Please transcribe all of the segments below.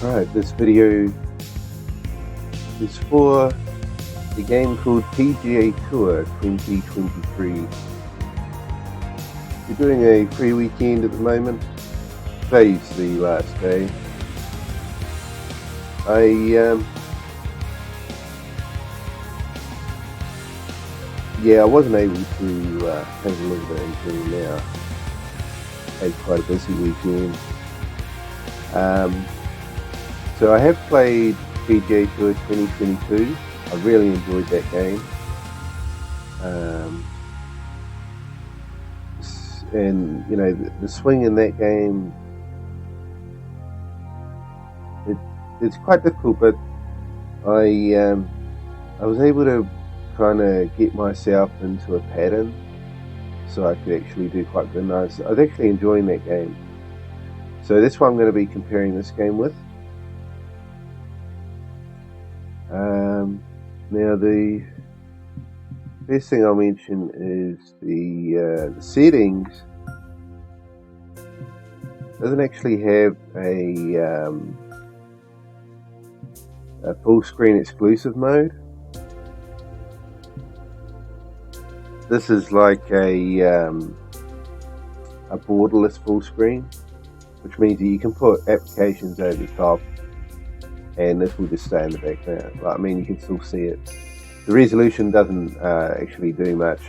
Alright, this video is for the game called PGA Tour 2023. We're doing a free weekend at the moment. Today's the last day. I wasn't able to have a look at it until now. Had quite a busy weekend. So I have played PGA Tour 2022. I really enjoyed that game. And you know, the swing in that game, it's quite difficult, but I was able to kind of get myself into a pattern so I could actually do quite good. And I was actually enjoying that game. So that's what I'm going to be comparing this game with. Now the first thing I'll mention is the settings. Doesn't actually have a full screen exclusive mode. This is like a borderless full screen, which means that you can put applications over the top and this will just stay in the background. I mean, you can still see it. The resolution doesn't actually do much.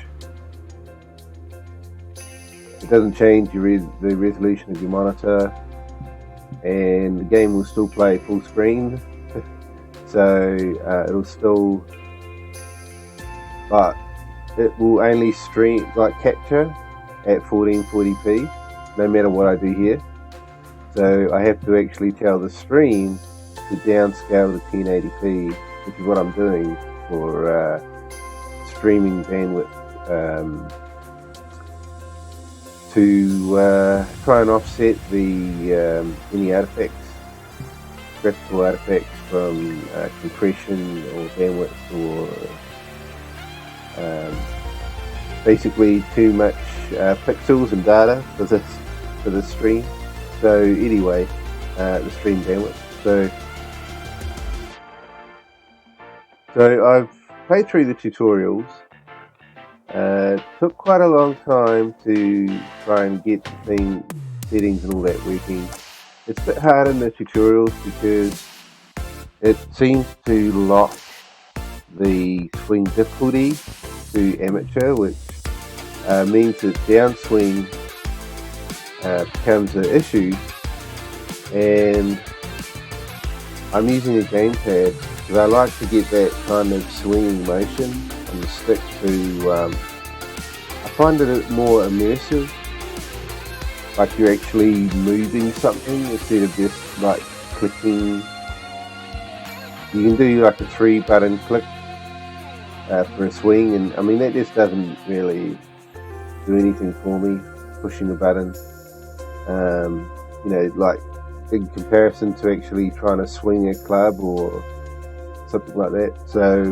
It doesn't change the resolution of your monitor, and the game will still play full screen. So it'll still, but it will only capture at 1440p, no matter what I do here. So I have to actually tell the stream to downscale to 1080p, which is what I'm doing for streaming bandwidth, to try and offset the any artifacts, graphical artifacts from compression or bandwidth, or basically too much pixels and data for this stream. So anyway, the stream bandwidth. So I've played through the tutorials. Took quite a long time to try and get the settings and all that working. It's a bit hard in the tutorials because it seems to lock the swing difficulty to amateur, which means that downswing becomes an issue. And I'm using a gamepad because I like to get that kind of swinging motion on the stick to, I find it more immersive, like you're actually moving something instead of just like clicking. You can do like a 3-button click for a swing, and I mean that just doesn't really do anything for me, pushing a button, you know, like in comparison to actually trying to swing a club or something like that. So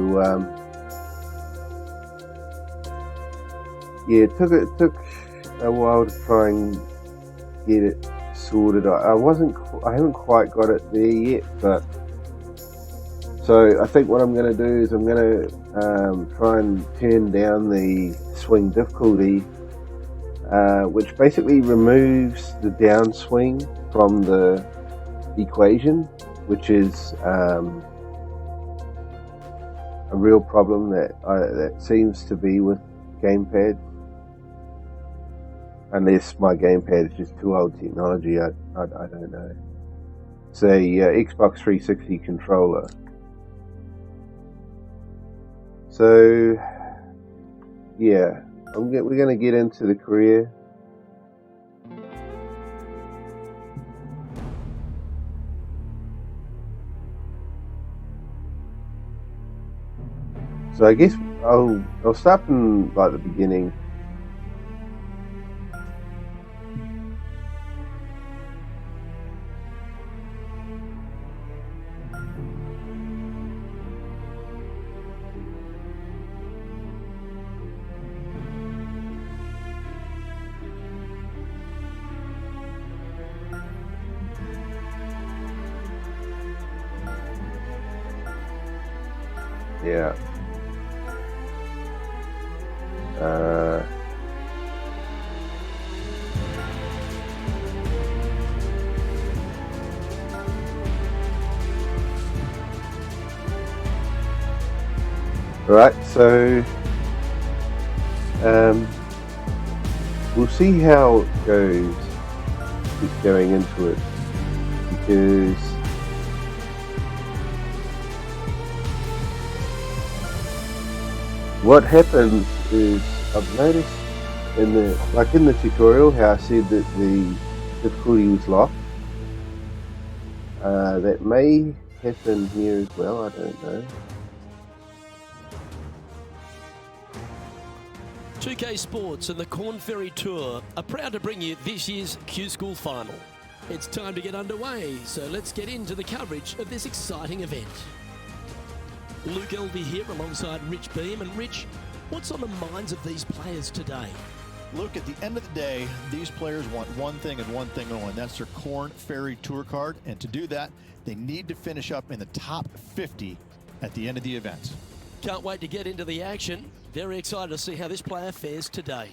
yeah, it took a while to try and get it sorted. I haven't quite got it there yet, but so I think what I'm going to do is I'm going to try and turn down the swing difficulty, which basically removes the downswing from the equation, which is a real problem that seems to be with gamepads. Unless my gamepad is just too old technology, I don't know. It's a Xbox 360 controller. So yeah, we're going to get into the career. So I guess I'll start from like the beginning. Yeah. Right, so we'll see how it goes just going into it, because what happens is I've noticed in the tutorial how I said that the difficulty was locked. That may happen here as well, I don't know. 2K Sports and the Corn Ferry Tour are proud to bring you this year's Q School Final. It's time to get underway, so let's get into the coverage of this exciting event. Luke Elvey here alongside Rich Beam. And Rich, what's on the minds of these players today? Luke, at the end of the day, these players want one thing and one thing only, and that's their Corn Ferry Tour card. And to do that, they need to finish up in the top 50 at the end of the event. Can't wait to get into the action. Very excited to see how this player fares today.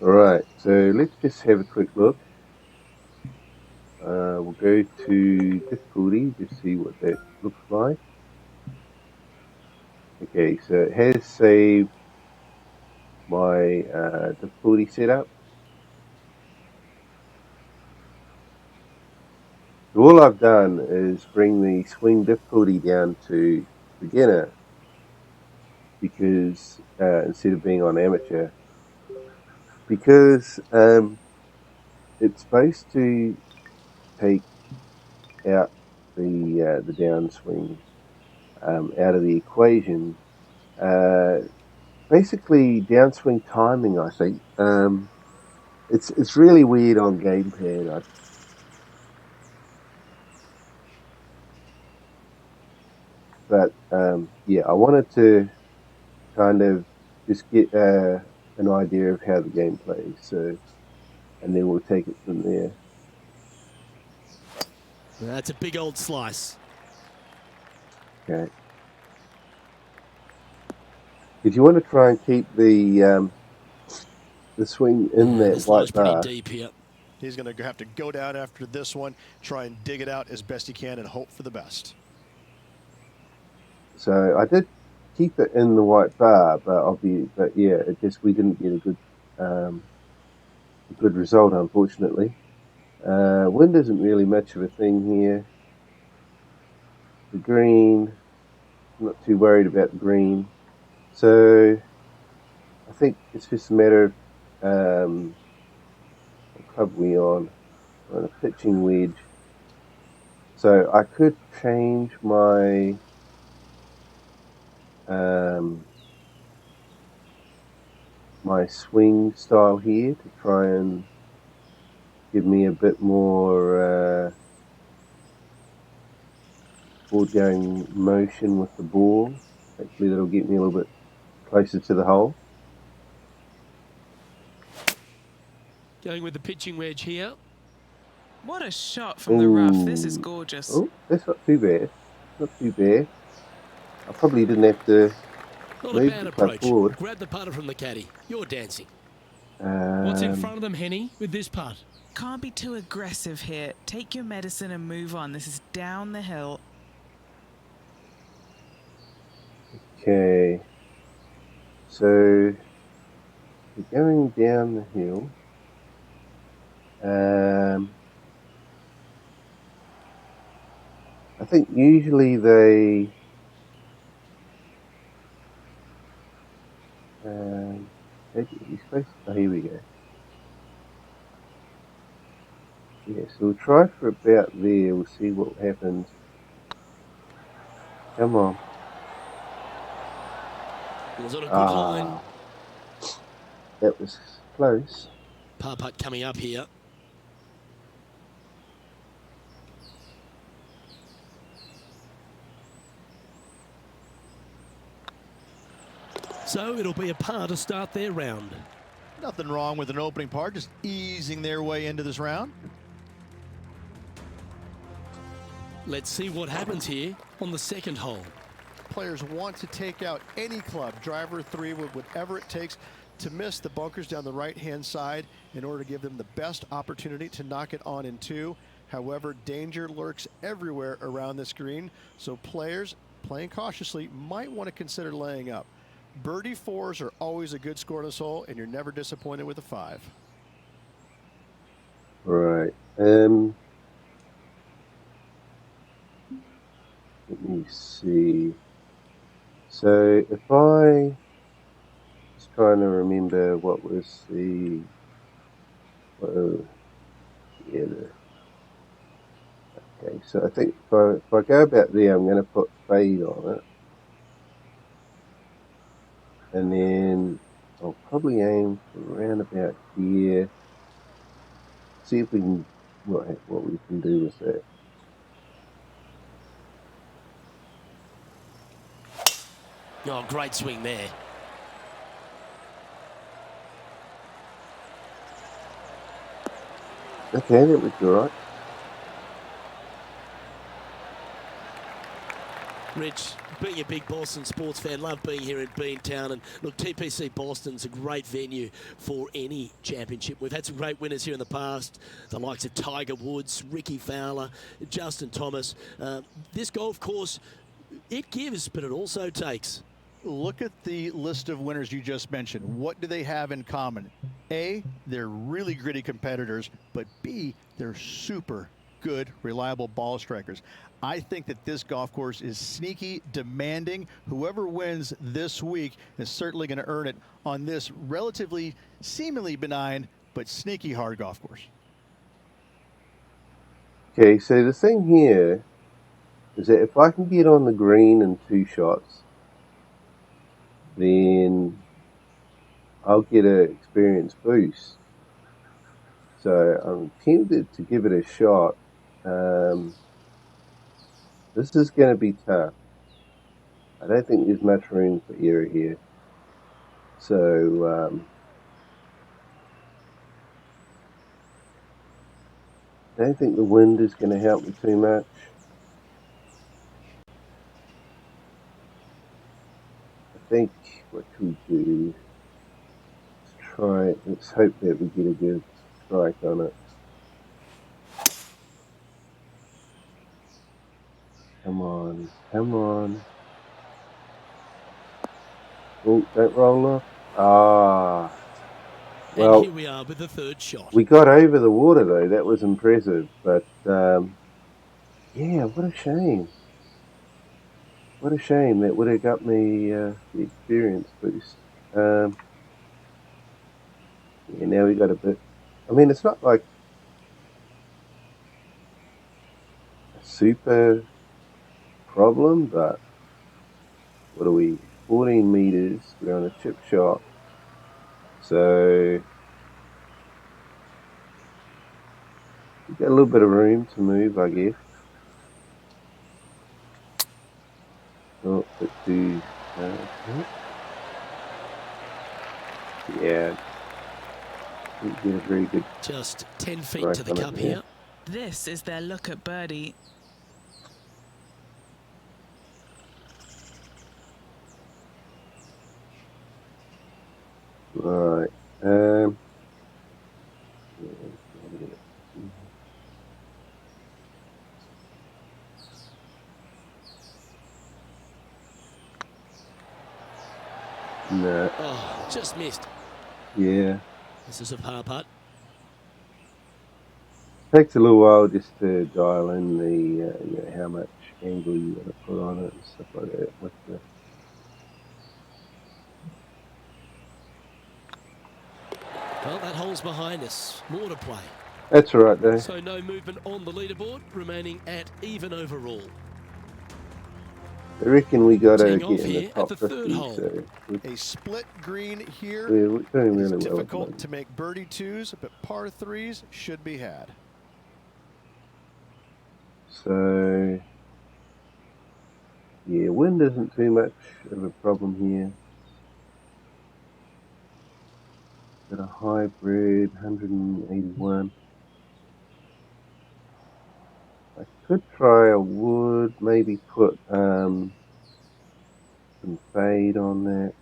Alright, so let's just have a quick look. We'll go to difficulty to see what that looks like. Okay, so it has saved my difficulty setup. So all I've done is bring the swing difficulty down to beginner, because instead of being on amateur, because it's supposed to take out the downswing out of the equation. Basically, downswing timing, I think. It's really weird on gamepad. But yeah, I wanted to kind of just get an idea of how the game plays. So, and then we'll take it from there. That's a big old slice. Okay. If you want to try and keep the swing in that this white bar. pretty deep here. He's going to have to go down after this one, try and dig it out as best he can and hope for the best. So I did keep it in the white bar, but yeah, we didn't get a good result, unfortunately. Wind isn't really much of a thing here. The green, I'm not too worried about the green. So I think it's just a matter of what club we on a pitching wedge. So I could change my my swing style here to try and give me a bit more forward going motion with the ball. Hopefully that'll get me a little bit closer to the hole. Going with the pitching wedge here. What a shot from the rough. This is gorgeous. Oh, that's not too bad. Not too bad. I probably didn't have to Not move a bad the club approach. forward. Grab the putter from the caddy. You're dancing. What's in front of them, Henny, with this putt? Can't be too aggressive here. Take your medicine and move on. This is down the hill. Okay. So we're going down the hill. I think usually they you're supposed to, here we go. Yeah, so we'll try for about there. We'll see what happens. Come on. Was on a good line. That was close. Par putt coming up here. So it'll be a par to start their round. Nothing wrong with an opening par, just easing their way into this round. Let's see what happens here on the second hole. Players want to take out any club, driver, 3 wood, whatever it takes to miss the bunkers down the right-hand side in order to give them the best opportunity to knock it on in 2. However, danger lurks everywhere around this green, so players playing cautiously might want to consider laying up. Birdie 4s are always a good score in this hole, and you're never disappointed with a 5. Right. Let me see. So if I just trying to remember what was the yeah. Okay, so I think if I go about there, I'm going to put fade on it, and then I'll probably aim for around about here. See if we can what we can do with that. Oh, great swing there. Okay, that was all right. Rich, being a big Boston sports fan, love being here in Beantown. And look, TPC Boston's a great venue for any championship. We've had some great winners here in the past, the likes of Tiger Woods, Ricky Fowler, Justin Thomas. This golf course, it gives, but it also takes. Look at the list of winners you just mentioned. What do they have in common? A, they're really gritty competitors, but B, they're super good, reliable ball strikers. I think that this golf course is sneaky, demanding. Whoever wins this week is certainly going to earn it on this relatively, seemingly benign, but sneaky hard golf course. Okay, so the thing here is that if I can get on the green in 2 shots, then I'll get an experience boost. So I'm tempted to give it a shot. This is going to be tough. I don't think there's much room for error here. So I don't think the wind is going to help me too much. I think what we do is try, let's hope that we get a good strike on it. Come on, come on. Oh, don't roll off. Ah. Well, and here we are with the third shot. We got over the water though. That was impressive. But yeah, what a shame. What a shame. That would have got me the experience boost. Yeah, now we got a bit. I mean, it's not like a super problem, but what are we? 14 meters. We're on a chip shot. So we've got a little bit of room to move, I guess. Oh, but too. Yeah. Didn't get a very good. Just 10 feet to the cup here. This is their look at birdie. Right. No. Oh, just missed. Yeah. This is a par putt. Takes a little while just to dial in the you know, how much angle you want to put on it and stuff like that. With the Well, that hole's behind us. More to play. That's all right, though. So no movement on the leaderboard, remaining at even overall. I reckon we got to Teeing get off in the here top at the 50. third hole. So A split green here we're doing is really well. difficult to make birdie 2s, but par 3s should be had. So yeah, wind isn't too much of a problem here. got a hybrid 181. I could try a wood, maybe put some fade on that.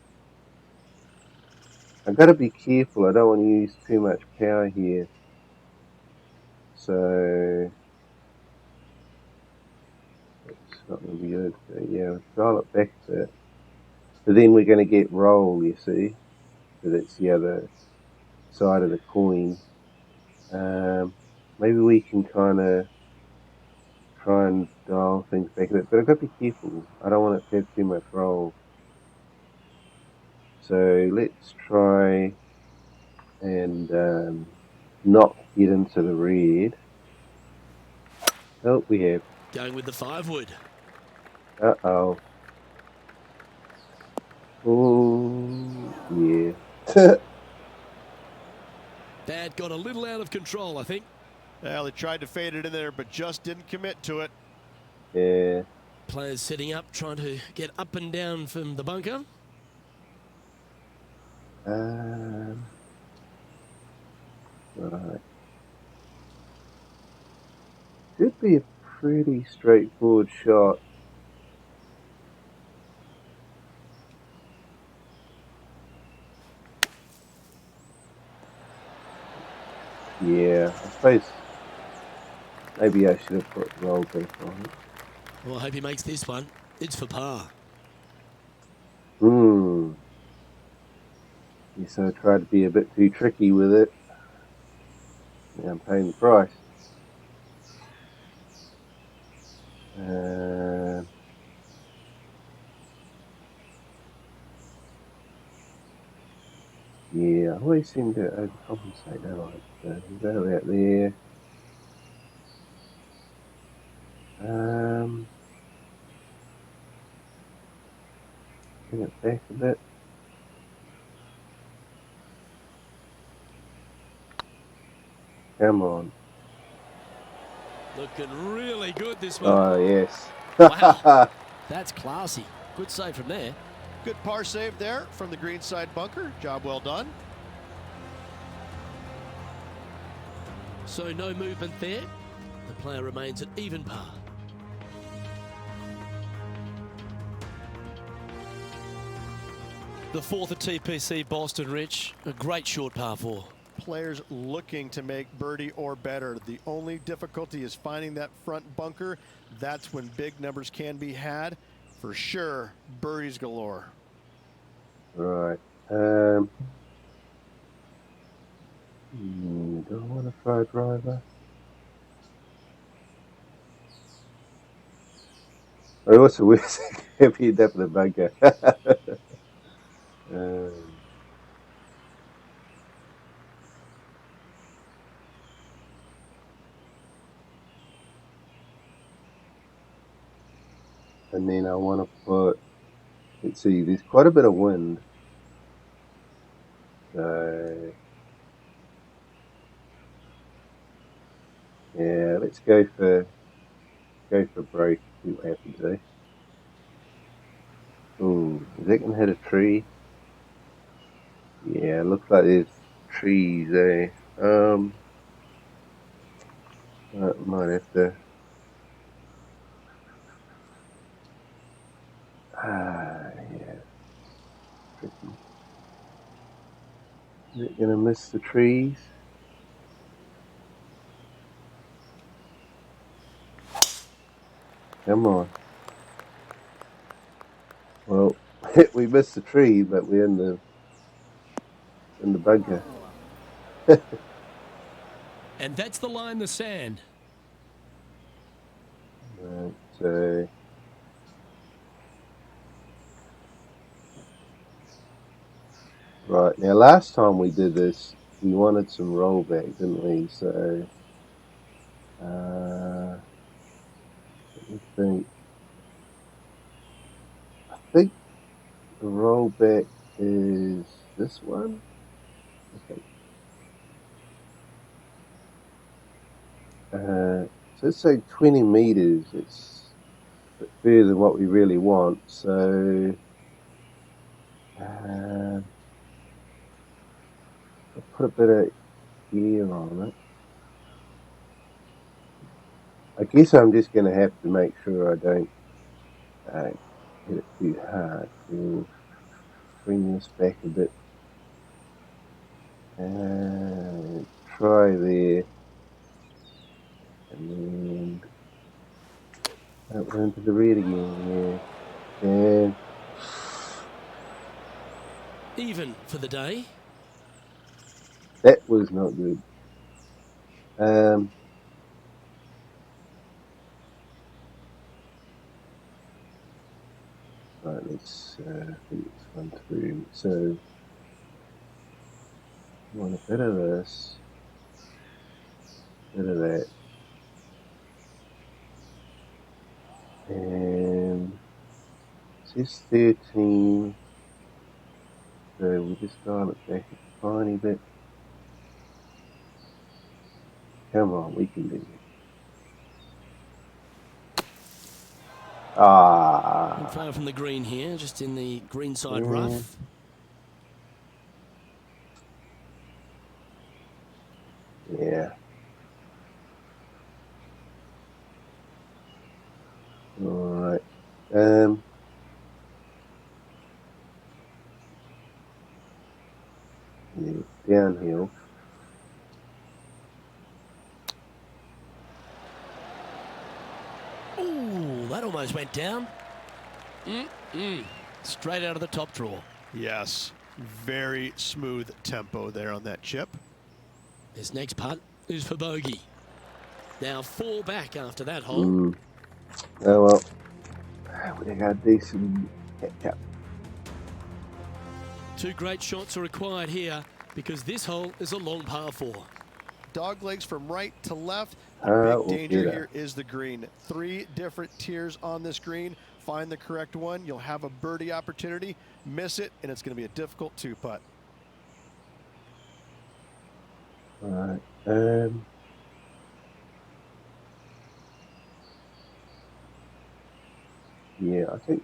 I've got to be careful, I don't want to use too much power here. So it's not going to be good. So yeah, we'll dial it back a bit. But then we're going to get roll, you see. So that's the other side of the coin. Maybe we can kind of try and dial things back a bit, but I've got to be careful. I don't want it to have too much roll. So let's try and not get into the red. Oh, we have. Going with the 5-wood. Uh-oh. Oh, yeah. That got a little out of control, I think. Well, they tried to fade it in there, but just didn't commit to it. Yeah. Players setting up, trying to get up and down from the bunker. Right. Should be a pretty straightforward shot. Yeah, I suppose maybe I should have put roll back on it. Well, I hope he makes this one. It's for par. Yes, I tried to be a bit too tricky with it. Now I'm paying the price. Yeah, I always seem to overcompensate, don't I? So we'll go out there. Bring it back a bit. Come on. Looking really good, this one. Oh, yes. Wow, that's classy. Good save from there. Good par save there from the greenside bunker. Job well done. So no movement there. The player remains at even par. The 4th at TPC Boston, Rich. A great short par 4. Players looking to make birdie or better. The only difficulty is finding that front bunker. That's when big numbers can be had. For sure, birdies galore. Right. Do I want to try a driver? I also wish I could end up in the bunker. And then I want to put, let's see, there's quite a bit of wind. So, yeah, let's go for break, see what happens, eh? Ooh, is that going to hit a tree? Yeah, looks like there's trees, eh? I might have to. Yeah. Tricky. Is it going to miss the trees? Come on. Well, we missed the tree, but we're in the bunker. And that's the line in the sand. Right, so right now, last time we did this, we wanted some rollback, didn't we? So let me think. I think the rollback is this one. Okay. So let's say 20 meters. It's a bit further than what we really want. So I put a bit of gear on it. I guess I'm just going to have to make sure I don't hit it too hard. We'll bring this back a bit and try there, and then up into the red again. Yeah, and Even for the day. that was not good. Right, let's think this one through. So, I want a bit of this, bit of that, and it says 13, so we'll just dial it back a tiny bit. Come on, we can do it. Not far from the green here, just in the green side rough. Yeah. Alright. Yeah, downhill. Ooh, that almost went down. Straight out of the top drawer. Yes, very smooth tempo there on that chip. This next putt is for bogey. Now 4 back after that hole. Oh well. We got a decent catch up. 2 great shots are required here because this hole is a long par 4. Dog legs from right to left. Oh, The big danger okay, here is the green. 3 different tiers on this green. Find the correct one. You'll have a birdie opportunity. Miss it, and it's going to be a difficult 2-putt. Alright. Yeah, I think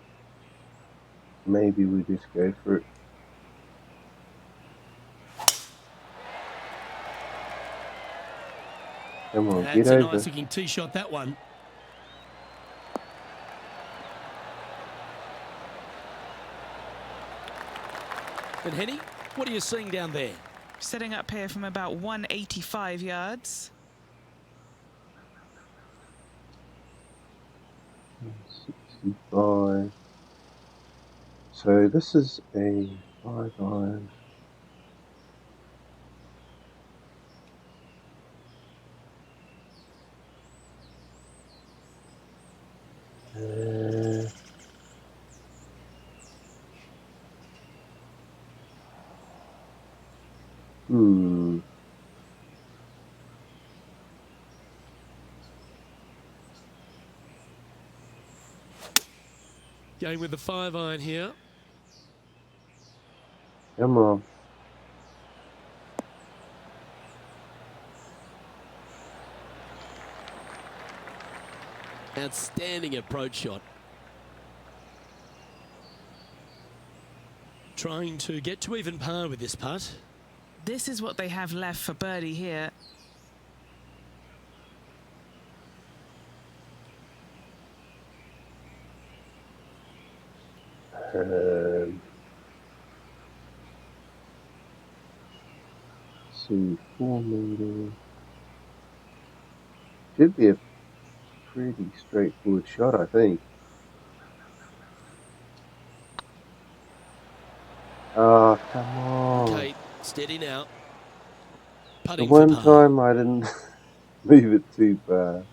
maybe we just go for it. Come on, That's get a over. nice looking tee shot, that one. And Henny, what are you seeing down there? Setting up here from about 185 yards. 65. So this is a 5-iron. Going with the 5-iron here. Come on. Outstanding approach shot. Trying to get to even par with this putt. This is what they have left for birdie here. See, 4 meters. Should be a pretty straightforward shot, I think. Oh, come on. Okay, steady now. The Putting one for par. time I didn't move it too far.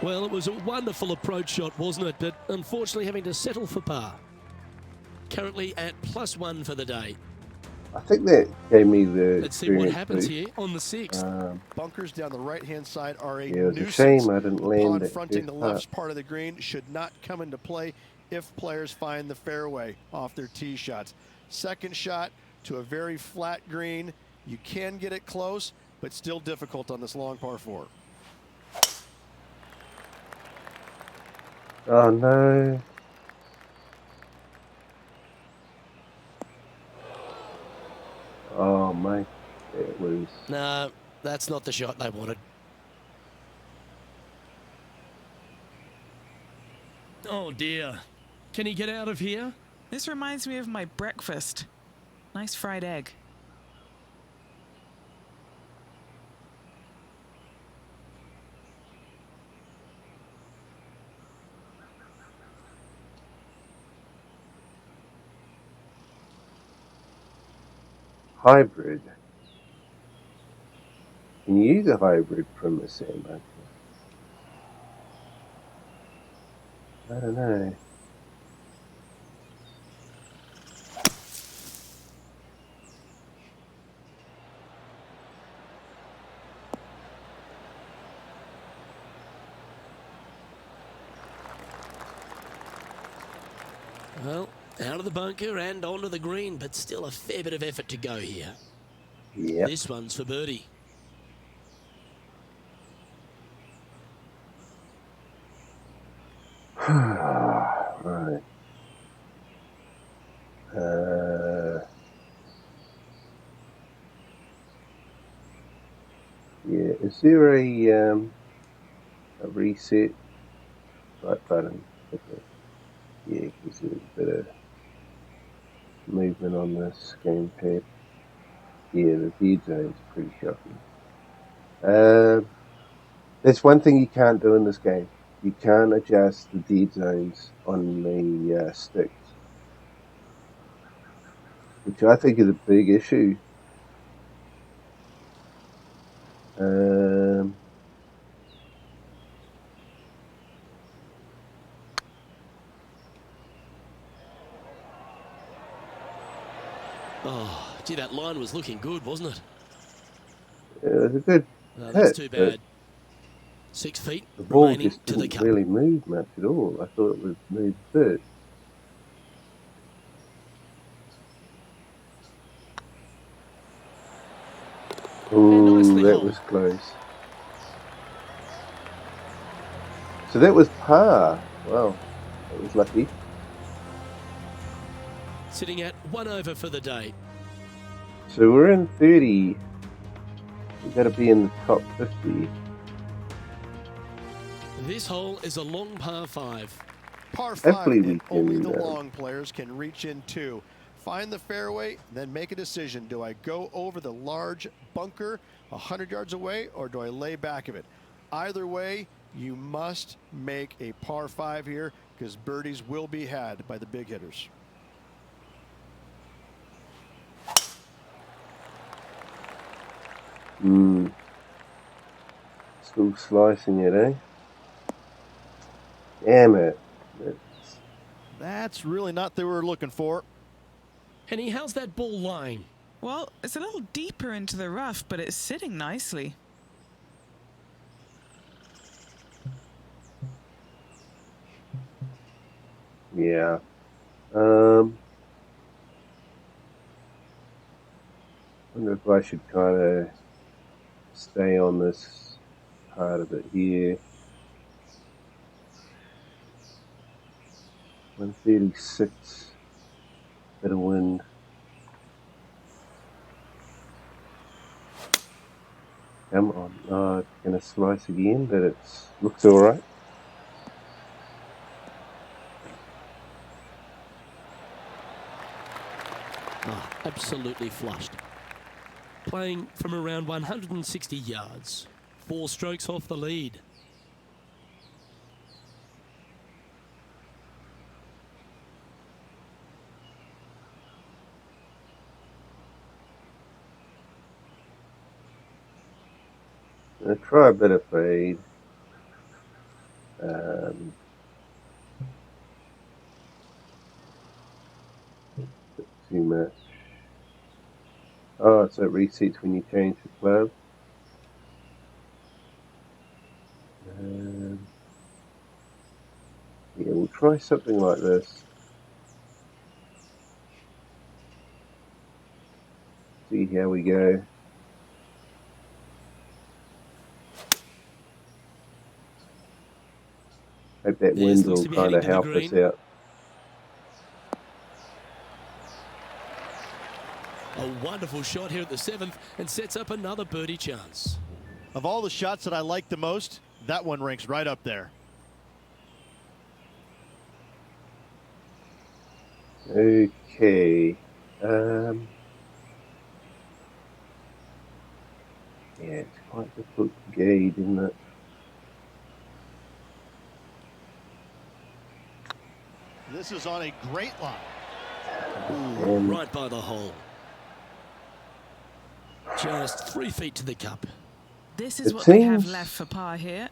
Well, it was a wonderful approach shot, wasn't it? But unfortunately having to settle for par. Currently at +1 for the day. I think that gave me the Let's see what experience happens boost. here on the 6th. Bunkers down the right-hand side are a Yeah, it was a nuisance. shame I didn't The land pond that fronting first the putt. left part of the green should not come into play if players find the fairway off their tee shots. Second shot to a very flat green. You can get it close, but still difficult on this long par 4. Oh no. Oh, mate. It was... No, that's not the shot they wanted. Oh dear. Can he get out of here? This reminds me of my breakfast. Nice fried egg. hybrid. Can you use a hybrid from a sandbunker? I don't know. Well, out of the bunker and onto the green, but still a fair bit of effort to go here. Yep. This one's for birdie. Right. Yeah, is there a reset right button? Okay. Yeah, because there's a bit of movement on this gamepad. Yeah, the dead zone's pretty shocking. There's one thing you can't do in this game. You can't adjust the dead zones on the sticks, which I think is a big issue. Oh, gee, that line was looking good, wasn't it? It was a good Oh, hit, that's too but bad. 6 feet the ball remaining just to the didn't cup. really move much at all. I thought it would move a bit. And Ooh, nicely that holed. was close. So that was par. Wow, that was lucky. Sitting at 1 over for the day. So we're in 30. We've got to be in the top 50. This hole is a long par 5. Par 5, Hopefully we and only can, the long players can reach in two. Find the fairway, then make a decision. Do I go over the large bunker 100 yards away, or do I lay back of it? Either way, you must make a par 5 here, because birdies will be had by the big hitters. Still slicing it, eh? Damn it. That's really not what we were looking for. Henny, how's that ball lying? Well, it's a little deeper into the rough, but it's sitting nicely. Yeah. Wonder if I should kind of stay on this part of it here. 136. Bit of wind. Come on. Oh, it's going to slice again, but it looks alright. Oh, absolutely flushed. Playing from around 160 yards. 4 strokes off the lead. I'll try a bit of fade. Too much. Oh, so it resets when you change the club. Yeah, we'll try something like this. See how we go. Hope that This wind looks will to be kind heading of to the help us green. out. A wonderful shot here at the 7th and sets up another birdie chance. Of all the shots that I like the most, that one ranks right up there. Okay. Yeah, it's quite difficult to gauge, isn't it? This is on a great line. Right by the hole. Just 3 feet to the cup. This is It what they have seems- left for par here.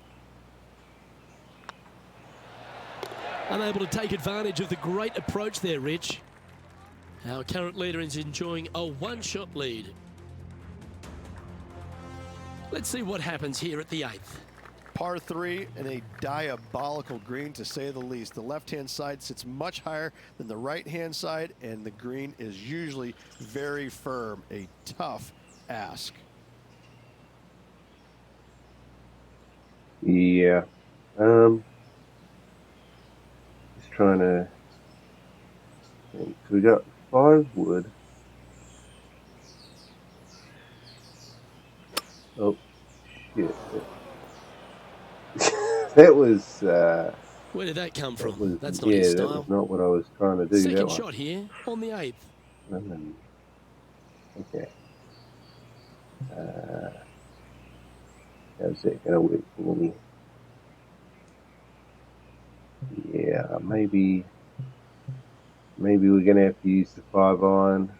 Unable to take advantage of the great approach there, Rich. Our current leader is enjoying a 1-shot lead. Let's see what happens here at the 8th. Par 3 and a diabolical green, to say the least. The left-hand side sits much higher than the right-hand side, and the green is usually very firm. A tough ask. Yeah. Just trying to think. So we got 5 wood. Oh, shit. That was, Where did that come from? was, That's not yeah, his that style. was not what I was trying to do. that Second one. shot here on the 8th. Okay. How's that going to work for me? Yeah, maybe we're going to have to use the 5-iron.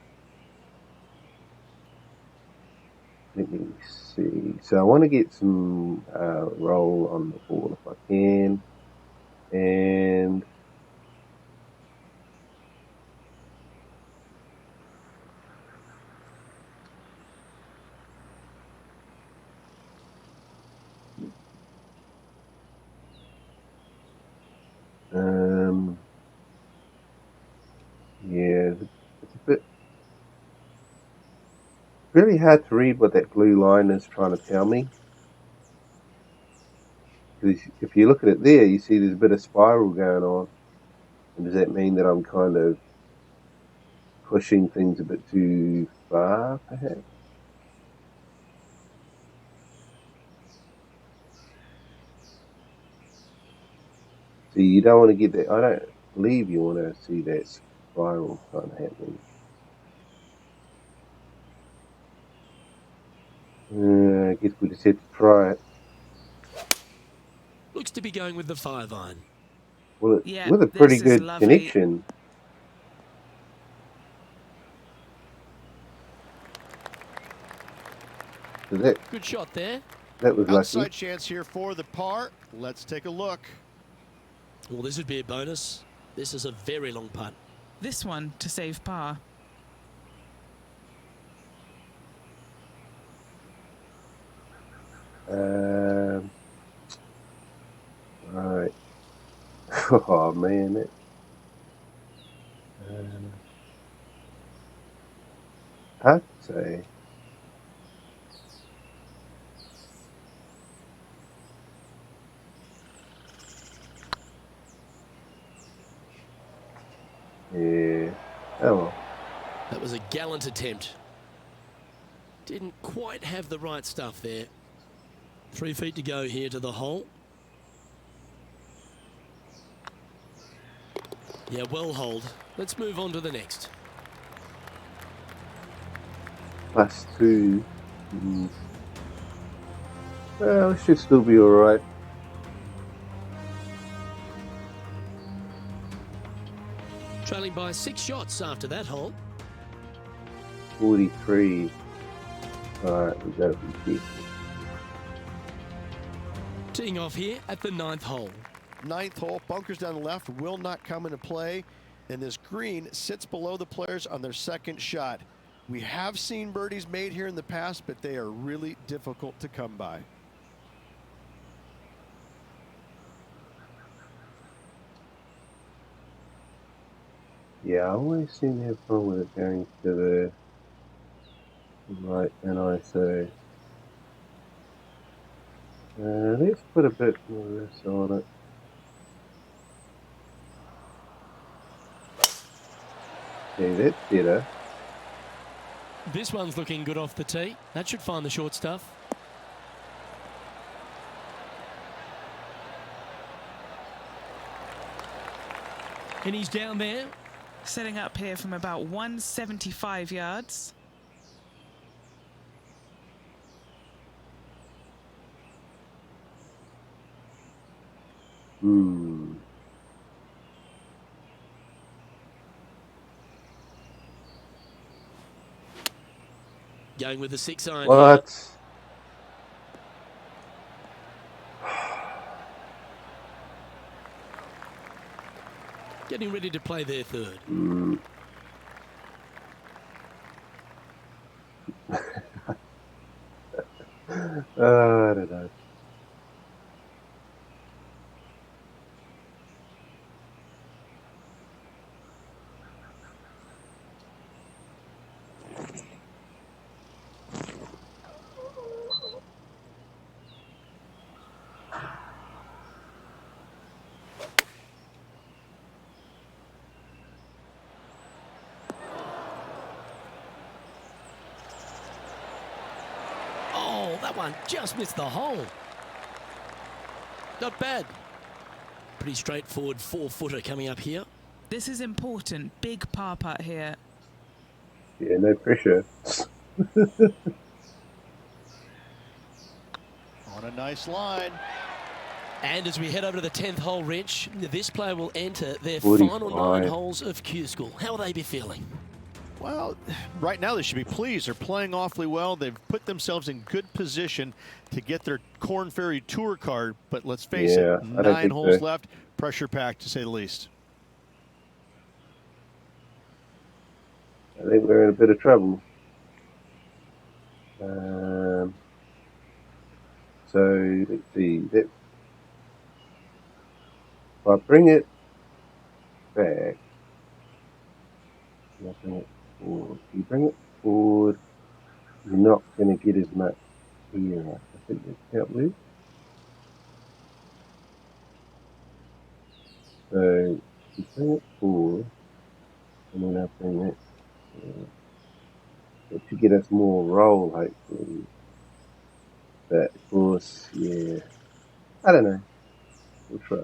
Let me see. So I want to get some roll on the ball if I can. And yeah, it's a bit really hard to read what that blue line is trying to tell me. Because if you look at it there, you see there's a bit of spiral going on. And does that mean that I'm kind of pushing things a bit too far, perhaps? So you don't want to get that. I don't believe you want to see that spiral kind of happening. I guess we just have to try it. Looks to be going with the 5-iron. Well, Yeah, with a pretty this is good lovely. connection. So Good shot there. that was Outside lucky. chance here for the par. Let's take a look. Well, this would be a bonus. This is a very long putt. This one to save par. Right. Oh man, that. Hard to say. Yeah. Oh well. That was a gallant attempt. Didn't quite have the right stuff there. 3 feet to go here to the hole. Yeah, well holed. Let's move on to the next. +2. Well, it should still be alright. Trailing by 6 shots after that hole. 43. Alright, we've got to be careful. Teeing off here at the 9th hole. 9th hole, bunkers down the left will not come into play, and this green sits below the players on their second shot. We have seen birdies made here in the past, but they are really difficult to come by. Yeah, I always seem to have fun with it going to the right and ISO. Let's put a bit more of this on it. Okay, that's better. This one's looking good off the tee. That should find the short stuff. And he's down there. Setting up here from about 175 yards. Going with the 6-iron. What? Getting ready to play their third. I don't know. Oh, that one just missed the hole. Not bad. Pretty straightforward 4-footer coming up here. This is important. Big par putt here. Yeah, no pressure. On a nice line. And as we head over to the 10th hole, Rich, this player will enter their 45. final 9 holes of Q School. How will they be feeling? Well, right now they should be pleased. They're playing awfully well. They've put themselves in good position to get their Korn Ferry Tour card. But let's face Yeah, it, I don't 9 think holes so. left. Pressure packed, to say the least. I think we're in a bit of trouble. So let's see. If I bring it back, I'll bring it forward. If you bring it forward, you're not going to get as much here. I think that's help with. So you bring it forward, and then I'll bring it. It should get us more roll, hopefully. But of course, yeah, I don't know. We'll try.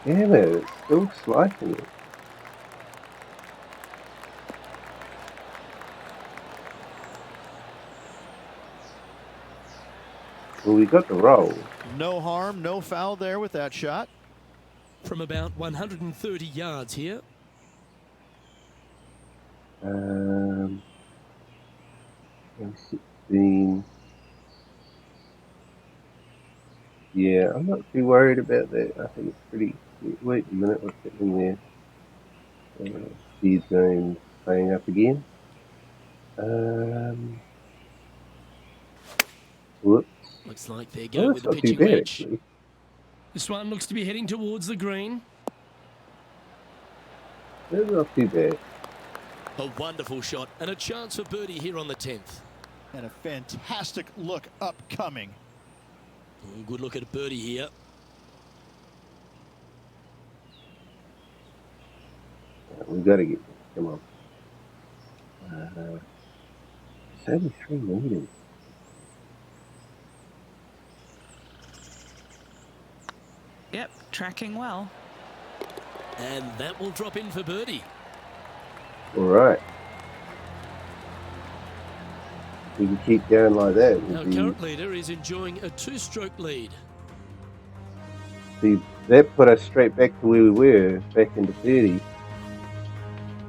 Damn it, it's still slicing it. Well, we got the roll. No harm, no foul there with that shot. From about 130 yards here. 16. Yeah, I'm not too worried about that. I think it's pretty. Wait a minute, what's happening there? Deadzone playing up again. Whoops. Looks like they're Oh, going that's with the not too pitching bad, wedge. actually. This one looks to be heading towards the green. That's not too bad. A wonderful shot and a chance for birdie here on the 10th. And a fantastic look upcoming. Good look at a birdie here. We gotta get this. Come on. It's only 3 meters. Yep, tracking well. And that will drop in for birdie. All right. We can keep going like that. Our current leader is enjoying a 2-stroke lead. See, that put us straight back to where we were, back into 30.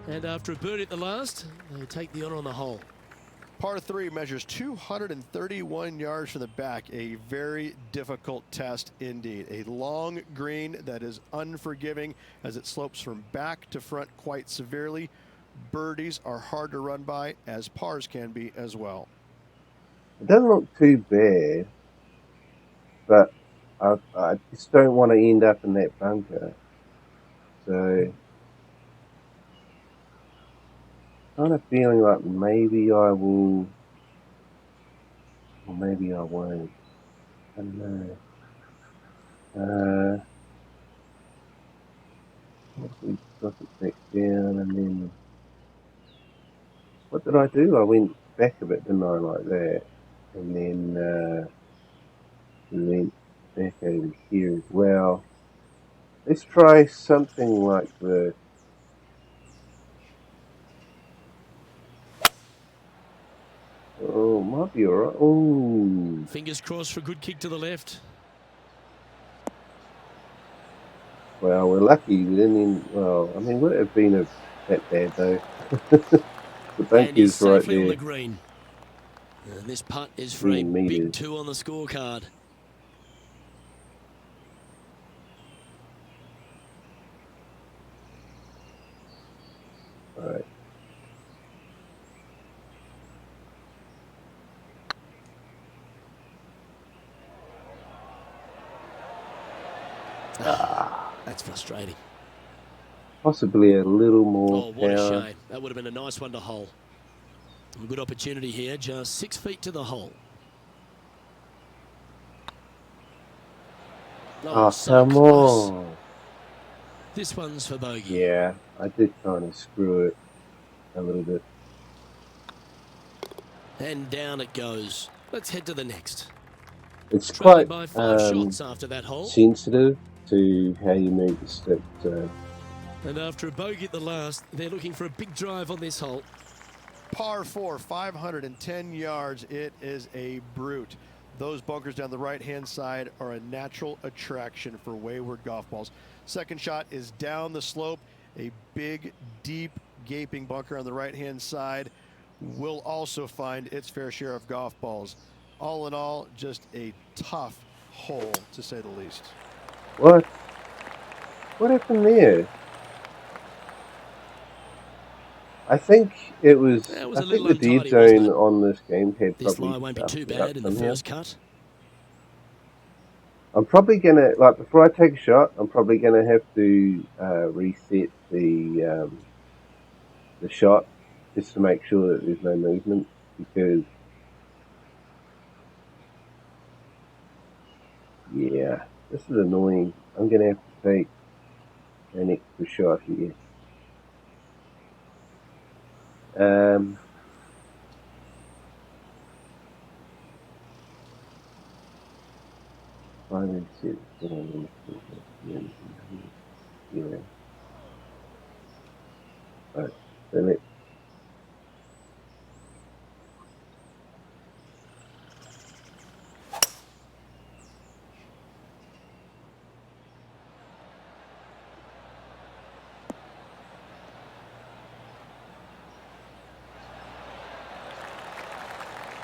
And after a birdie at the last, they take the honour on the hole. Par 3 measures 231 yards from the back. A very difficult test indeed. A long green that is unforgiving as it slopes from back to front quite severely. Birdies are hard to run by, as pars can be as well. It doesn't look too bad, but I just don't want to end up in that bunker. So, kind of feeling like maybe I will, or maybe I won't. I don't know. We got it back down, and then what did I do? I went back a bit, didn't I, like that, and then we went back over here as well. Let's try something like this. Oh, might be alright. Oh, Fingers crossed for a good kick to the left. well, we're lucky we didn't even, well, I mean, would it have been that bad though? The And he's bunker's right safely on the there, green. And this putt is for 3 a metres. big 2 on the scorecard. Alright. That's frustrating. Possibly a little more Oh, what a power. shame. That would have been a nice one to hole. A good opportunity here, just 6 feet to the hole. Oh, so come close. on. This one's for bogey. Yeah, I did kind of screw it a little bit. And down it goes. Let's head to the next. It's Trailing quite by 5 shots after that hole. sensitive to how you move the stick. So. And after a bogey at the last, they're looking for a big drive on this hole. Par 4, 510 yards. It is a brute. Those bunkers down the right-hand side are a natural attraction for wayward golf balls. Second shot is down the slope. A big, deep, gaping bunker on the right-hand side will also find its fair share of golf balls. All in all, just a tough hole, to say the least. What? What happened there? I think it was. That was I a think little the untidy, dead wasn't zone it? on this gamepad This probably lie won't be stuffed too it up bad in the somehow. first cut. I'm probably gonna, like, before I take a shot, I'm probably gonna have to reset the shot just to make sure that there's no movement, because yeah, this is annoying. I'm gonna have to take an extra shot here. Finally set it down. Yeah. Right. So let's.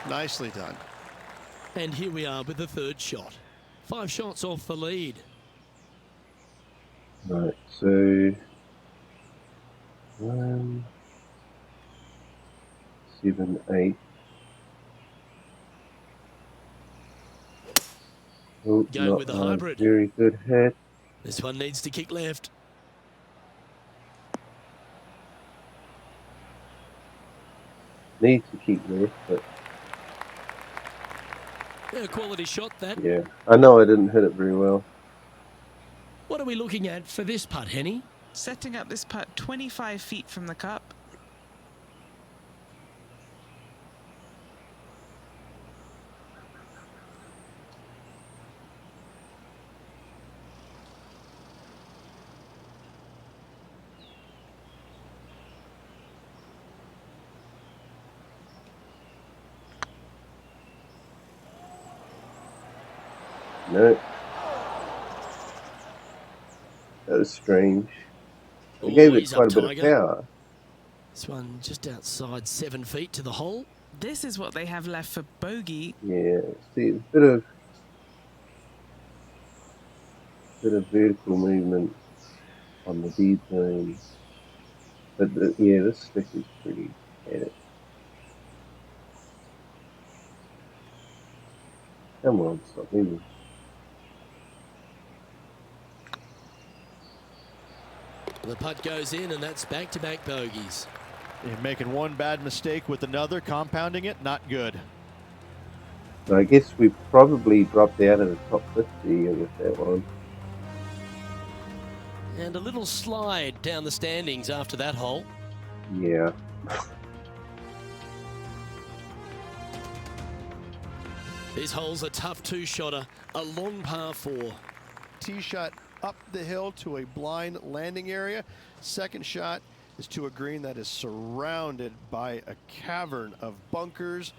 Nicely done. And here we are with the third shot. 5 shots off the lead. Right, so 1, 7, 8. Oh, Going not with the a hybrid. very good hit. This one needs to kick left. Needs to keep left, but Yeah, quality shot that. yeah, I know I didn't hit it very well. What are we looking at for this putt, Henny? Setting up this putt 25 feet from the cup. No. That was strange. I Oh, gave it he's quite up, a bit of Tiger. power. This one just outside 7 feet to the hole. This is what they have left for bogey. Yeah, see, a bit of vertical movement on the dead zone. But yeah, this stick is pretty at it. Come on, stop moving. The putt goes in, and that's back-to-back bogeys. You're making one bad mistake with another, compounding it, not good. So I guess we probably dropped out of the top 50 with that one. And a little slide down the standings after that hole. Yeah. This hole's a tough two-shotter, a long par 4. Tee shot up the hill to a blind landing area. Second shot is to a green that is surrounded by a cavern of bunkers.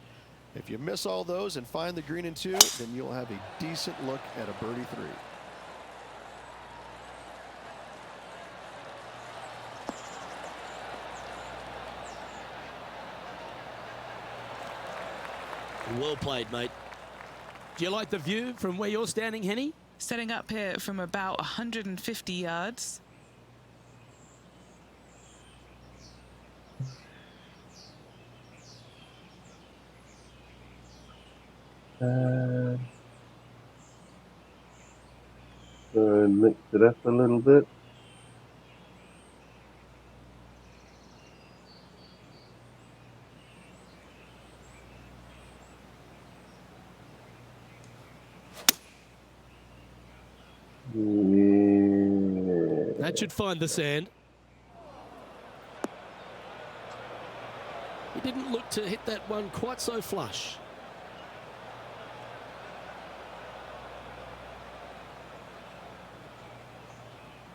If you miss all those and find the green in 2, then you'll have a decent look at a birdie 3. Well played, mate. Do you like the view from where you're standing, Henny? Setting up here from about 150 yards. So mix it up a little bit. Yeah. That should find the sand. He didn't look to hit that one quite so flush.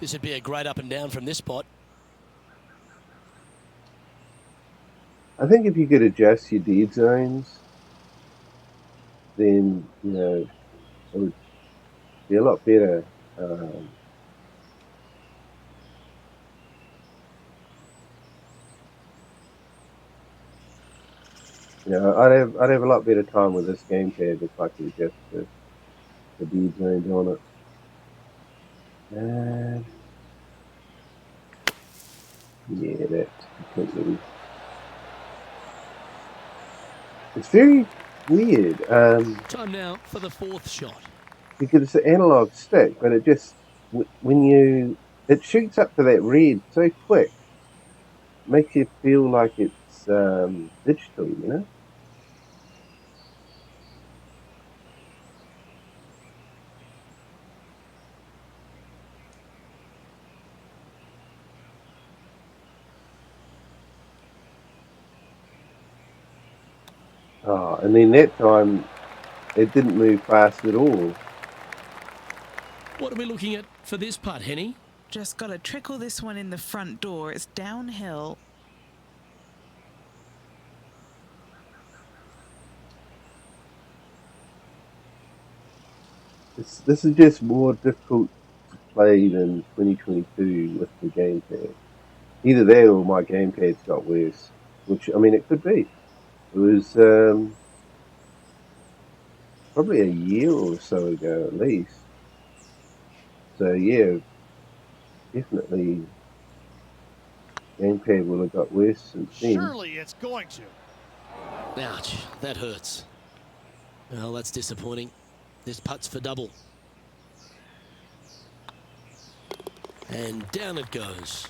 This would be a great up and down from this spot. I think if you could adjust your dead zones, then, you know, it would be a lot better. You know, I'd have a lot better time with this gamepad if I could adjust the dead zones on it. And yeah, that's completely. It's very weird. Time now for the 4th shot. Because it's an analog stick, but it just it shoots up to that red so quick, makes you feel like it's digital, you know. Oh, and then that time, it didn't move fast at all. What are we looking at for this putt, Henny? Just got to trickle this one in the front door. It's downhill. This is just more difficult to play than 2022 with the gamepad. Either that or my gamepad's got worse, which, I mean, it could be. It was probably a year or so ago at least. So yeah, definitely gamepad will have got worse since then. Surely it's going to. Ouch, that hurts. Well, that's disappointing. This putt's for double. And down it goes.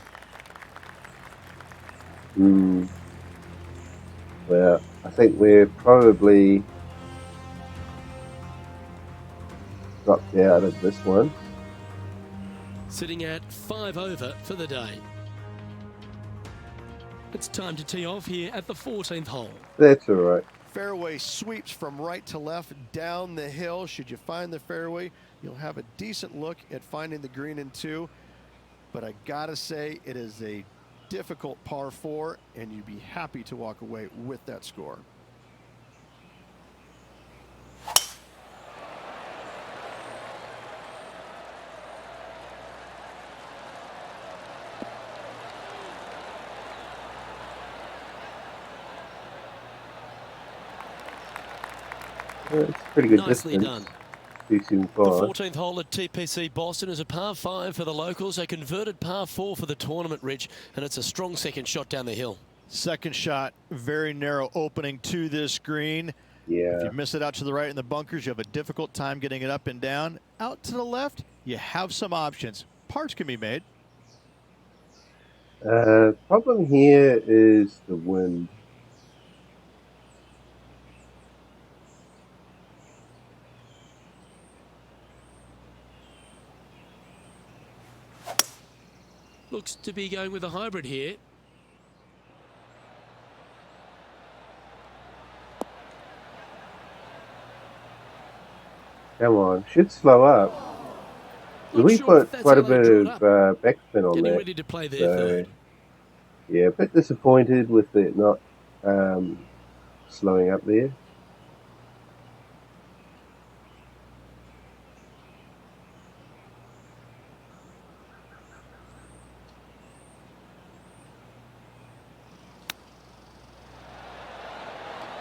Well, I think we're probably dropped out of this one. Sitting at 5 over for the day. It's time to tee off here at the 14th hole. That's all right. Fairway sweeps from right to left down the hill. Should you find the fairway, you'll have a decent look at finding the green in 2. But I gotta say, it is a difficult par 4, and you'd be happy to walk away with that score. It's pretty good Nicely distance. done. Too soon The far. 14th hole at TPC Boston is a par 5 for the locals, a converted par 4 for the tournament, Rich, and it's a strong second shot down the hill. Second shot, very narrow opening to this green. Yeah. If you miss it out to the right in the bunkers, you have a difficult time getting it up and down. Out to the left, you have some options. Parts can be made. Problem here is the wind. Looks to be going with a hybrid here. Come on, should slow up. Not We sure if put that's quite how a they bit drew it of up. backspin on Getting that. ready to play their So, third. yeah, a bit disappointed with it not slowing up there.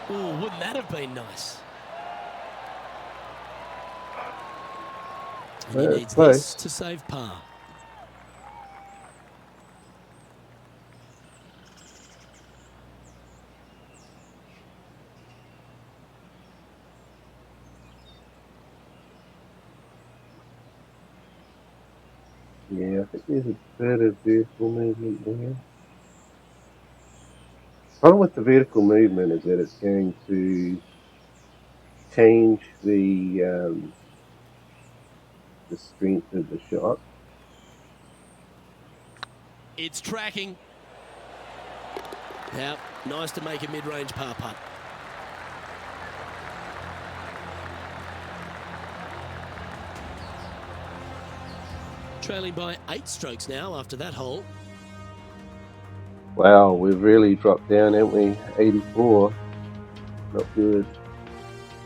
Oh, wouldn't that have been nice? And he needs Close. this to save par. Yeah, I think there's a bit of vertical movement there. Problem with the vertical movement is that it's going to change the strength of the shot. It's tracking. Now, nice to make a mid-range par putt. Trailing by 8 strokes now after that hole. Wow, we've really dropped down, haven't we? 84. Not good.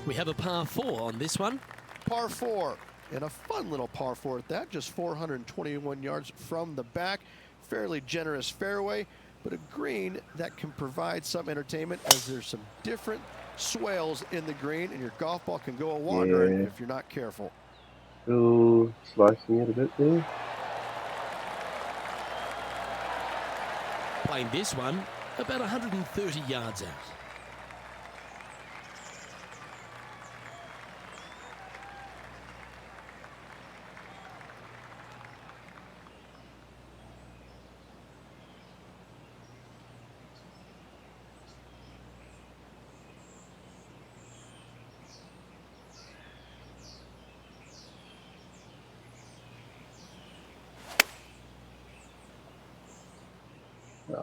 We have a par 4 on this one. Par 4, and a fun little par 4 at that, just 421 yards from the back. Fairly generous fairway, but a green that can provide some entertainment as there's some different swales in the green, and your golf ball can go a-wandering if you're not careful. Still slicing it a bit there. Playing this one about 130 yards out.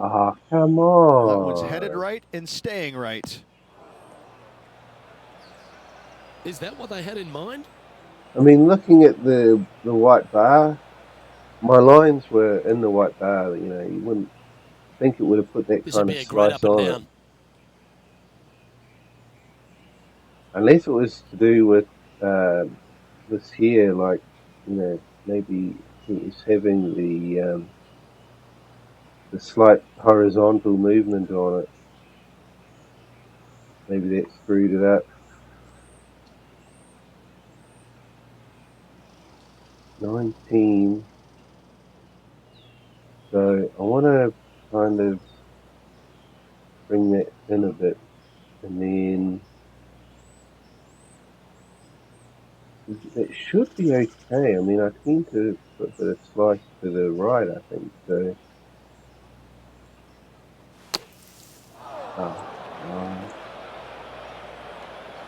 Ah, come on. That one's headed right and staying right. Is that what they had in mind? I mean, looking at the white bar, my lines were in the white bar. You know, you wouldn't think it would have put that This would kind be of a great slice up and on it. down. Unless it was to do with this here, like, you know, maybe it was having the slight horizontal movement on it. Maybe that screwed it up. 19. So I want to kind of bring that in a bit, and then it should be okay. I mean, I tend to put the slice to the right, I think. So,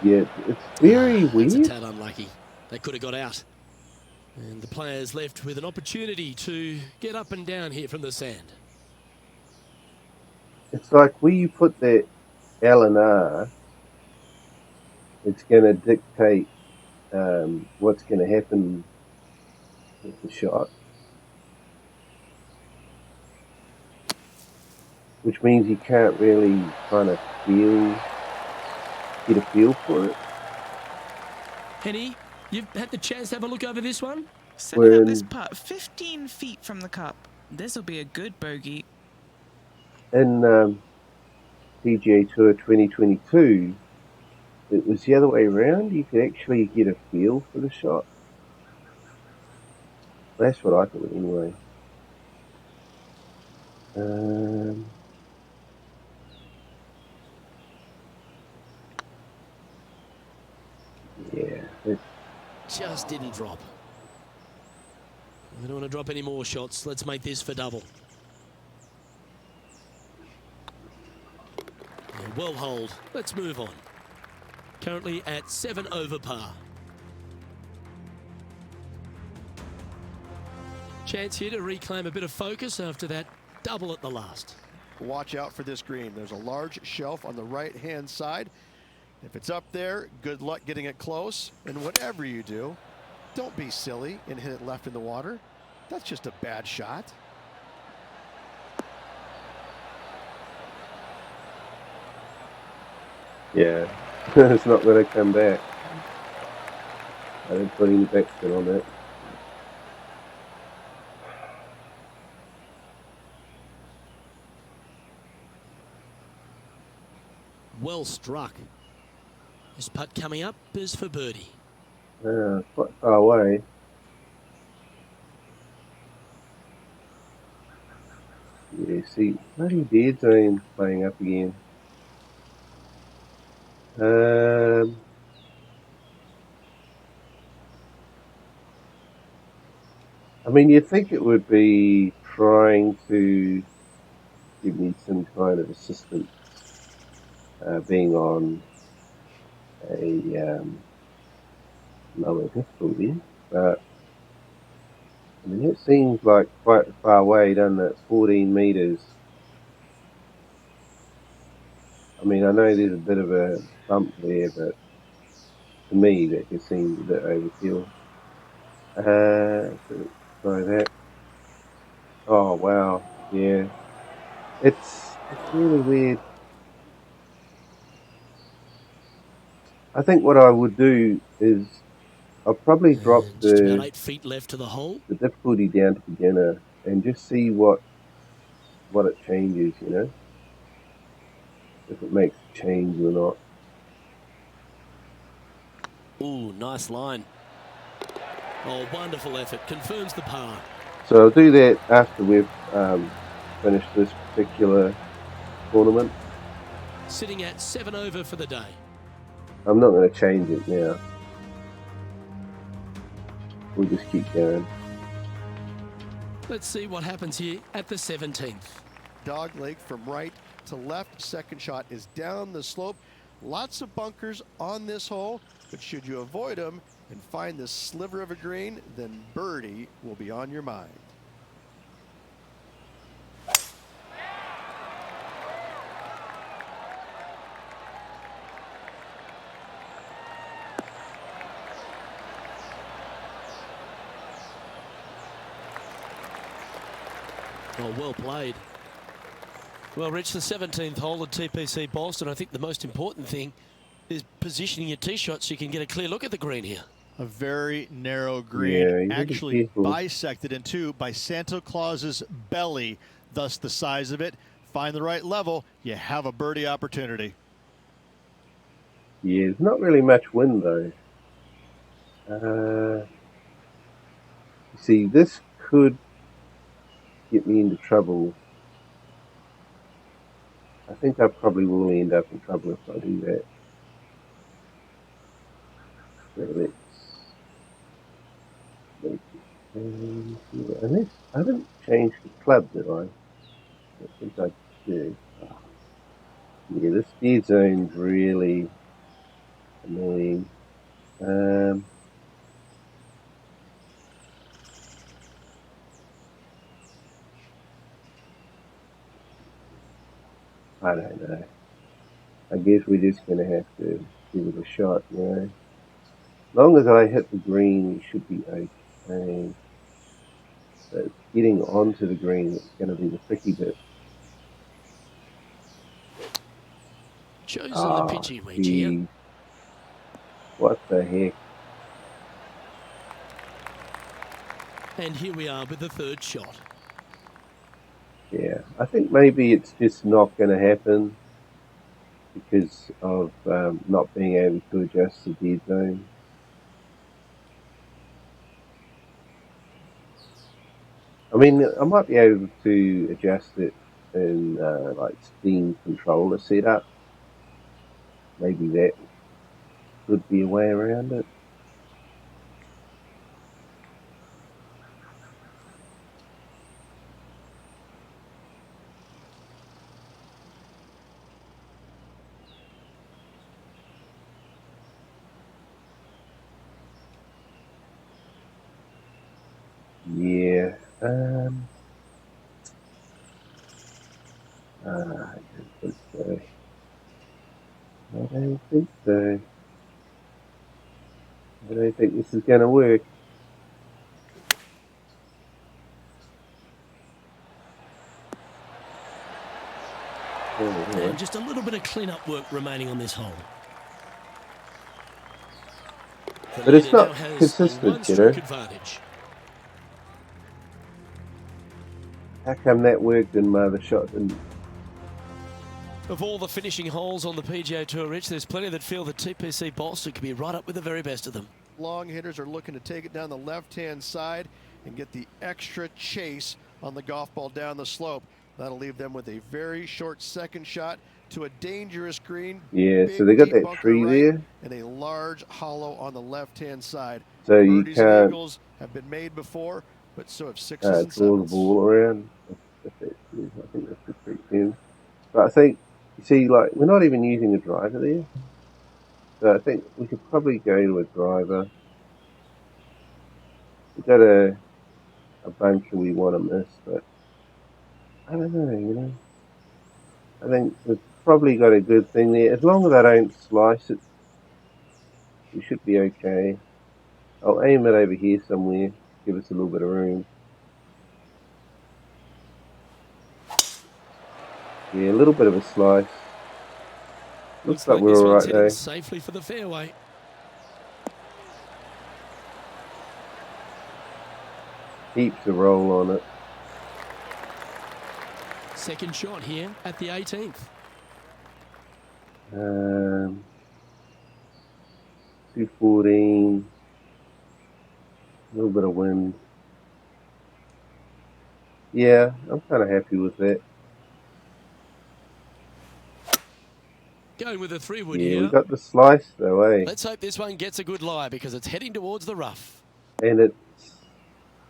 yeah, it's very That's a weird. tad unlucky. They could have got out. And the players left with an opportunity to get up and down here from the sand. It's like where you put that L and R, it's going to dictate what's going to happen with the shot. Which means you can't really kind of get a feel for it. Henny, you've had the chance to have a look over this one? Setting up this putt 15 feet from the cup. This will be a good bogey. In PGA Tour 2022, it was the other way around. You could actually get a feel for the shot. That's what I thought anyway. Yeah. Just didn't drop. We don't want to drop any more shots. Let's make this for double. Well hold. Let's move on. Currently at 7 over par. Chance here to reclaim a bit of focus after that double at the last. Watch out for this green. There's a large shelf on the right-hand side. If it's up there, good luck getting it close. And whatever you do, don't be silly and hit it left in the water. That's just a bad shot. Yeah, it's not going to come back. I didn't put any backspin on that. Well struck. This putt coming up is for birdie. Quite far away. Yeah, see, bloody deadzone playing up again. I mean, you'd think it would be trying to give me some kind of assistance, being on a lower difficulty, but I mean, it seems like quite far away, doesn't it? 14 meters. I mean, I know there's a bit of a bump there, but to me, that just seems a bit overkill. So let's try that. Oh, wow. Yeah. It's really weird. I think what I would do is I'll probably drop And just about the 8 feet left to the hole. difficulty down to beginner and just see what it changes, you know, if it makes a change or not. Ooh, nice line. Oh, wonderful effort. Confirms the par. So I'll do that after we've finished this particular tournament. Sitting at 7 over for the day. I'm not going to change it now. We'll just keep going. Let's see what happens here at the 17th. Dog leg from right to left. Second shot is down the slope. Lots of bunkers on this hole, but should you avoid them and find this sliver of a green, then birdie will be on your mind. Oh, well played. Well, Rich, the 17th hole at TPC Boston, I think the most important thing is positioning your tee shot so you can get a clear look at the green here. A very narrow green, Yeah, actually bisected in two by Santa Claus's belly, thus the size of it. Find the right level, you have a birdie opportunity. Yeah, there's not really much wind though. You see, this could get me into trouble. I think I probably will end up in trouble if I do that. So let's make it. Unless I didn't change the club, did I? I think I did. Oh. Yeah, this speed zone's really annoying. I don't know. I guess we're just going to have to give it a shot, you know. As long as I hit the green, we should be okay. But getting onto the green is going to be the tricky bit. Chosen the pitching wedge here. What the heck? And here we are with the third shot. Yeah, I think maybe it's just not going to happen because of not being able to adjust the dead zone. I mean, I might be able to adjust it in like Steam controller setup. Maybe that could be a way around it. Yeah. I don't think so. I don't think so. I don't think this is going to work. And just a little bit of clean-up work remaining on this hole. The But it's leader not now has a consistent, you know. one-stroke advantage. How come that worked and my other shot didn't? Of all the finishing holes on the PGA Tour, Rich, there's plenty that feel that TPC Boston could be right up with the very best of them. Long hitters are looking to take it down the left-hand side and get the extra chase on the golf ball down the slope. That'll leave them with a very short second shot to a dangerous green. Yeah, Big, so they got deep that bunker tree right there. and a large hollow on the left-hand side. So you Birdies and can't eagles have been made before, but so have sixes and draw the sevens. ball around. I think that's the trick too. But I think, you see, like, we're not even using a driver there. So I think we could probably go to a driver. We've got a bunker we want to miss, but I don't know, you know. I think we've probably got a good thing there. As long as I don't slice it, we should be okay. I'll aim it over here somewhere, give us a little bit of room. Yeah, a little bit of a slice. Looks like we're this all one's right heading though. safely for the fairway. Heaps of roll on it. Second shot here at the 18th. 214. A little bit of wind. Yeah, I'm kind of happy with that. Going with a 3-wood Yeah, here. we got the slice though, eh? Let's hope this one gets a good lie because it's heading towards the rough. And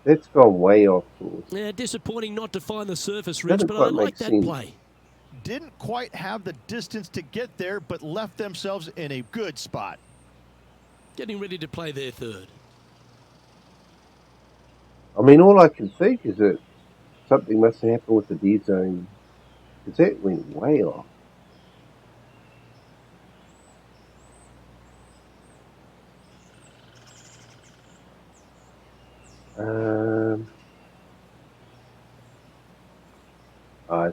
it's gone way off course. Yeah, disappointing not to find the surface, Rich, Doesn't but I quite like make that sense. play. Didn't quite have the distance to get there, but left themselves in a good spot. Getting ready to play their third. I mean, all I can think is that something must have happened with the deadzone, because that went way off.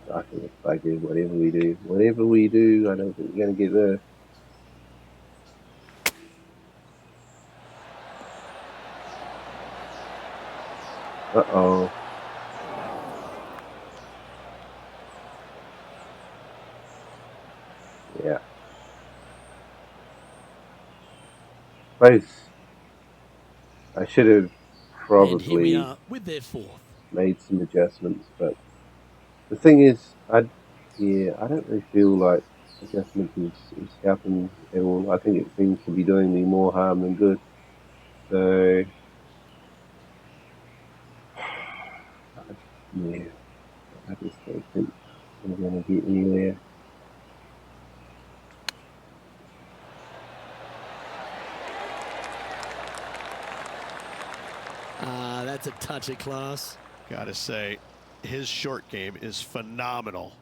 I think it's buggered, whatever we do. Whatever we do, I don't think we're going to get there. Uh-oh. Yeah. Suppose I should have And here we probably are with their fourth. made some adjustments, but the thing is, I don't really feel like adjustments is helping at all. I think it seems to be doing me more harm than good. So, yeah, I just don't think we're going to get anywhere. That's a touch of class. Gotta say, his short game is phenomenal.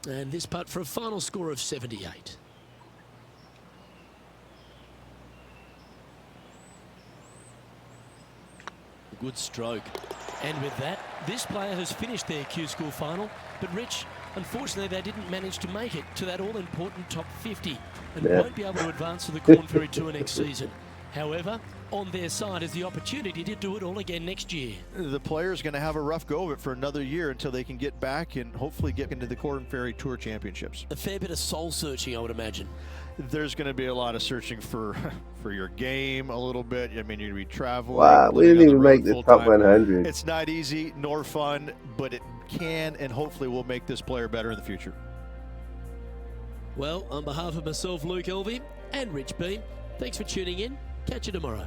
And this putt for a final score of 78. Good stroke. And with that, this player has finished their Q School final. But Rich, unfortunately, they didn't manage to make it to that all-important top 50 and won't be able to advance to the Corn Ferry Tour next season. However, on their side is the opportunity to do it all again next year. The player's going to have a rough go of it for another year until they can get back and hopefully get into the Corn Ferry Tour Championships. A fair bit of soul-searching, I would imagine. There's going to be a lot of searching for your game a little bit. I mean, you're going to be traveling. Wow, we didn't even make the top 100. It's not easy nor fun, but it can and hopefully will make this player better in the future. Well, on behalf of myself, Luke Elvey, and Rich B, thanks for tuning in. Catch you tomorrow.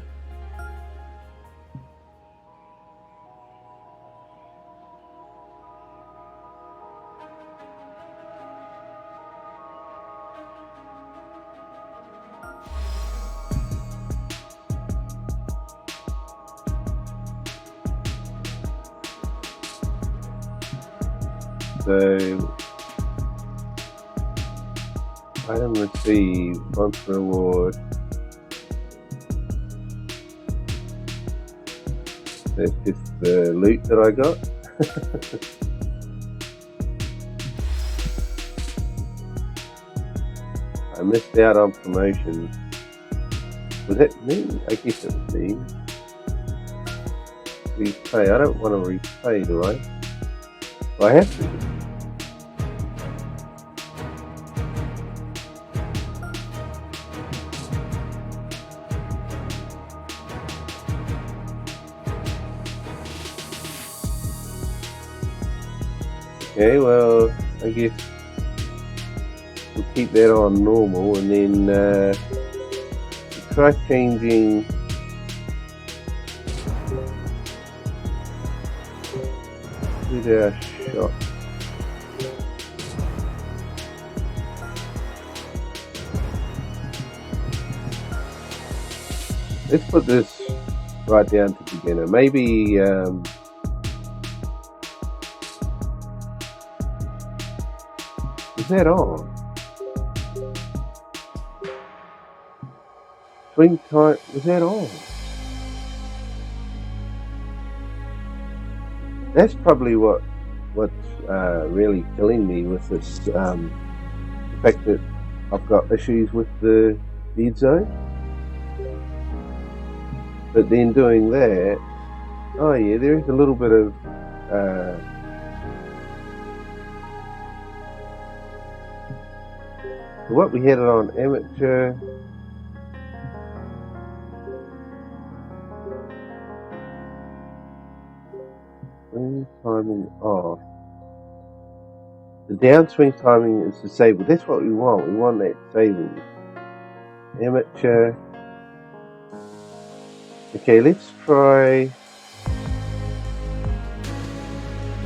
So, item received, monster reward. That's just the loot that I got. I missed out on promotion. Was that me? I guess it was me. Replay. I don't want to replay, do I? Well, I have to. Okay, well, I guess we'll keep that on normal, and then we'll try changing with our shot. Let's put this right down to beginner. Maybe is that on? Swing time, was that on? That's probably what's really killing me with this, the fact that I've got issues with the dead zone. But then doing that, oh yeah, there is a little bit of what we had it on amateur. Swing timing off. The downswing timing is disabled. That's what we want. We want that disabled. Amateur. Okay, let's try.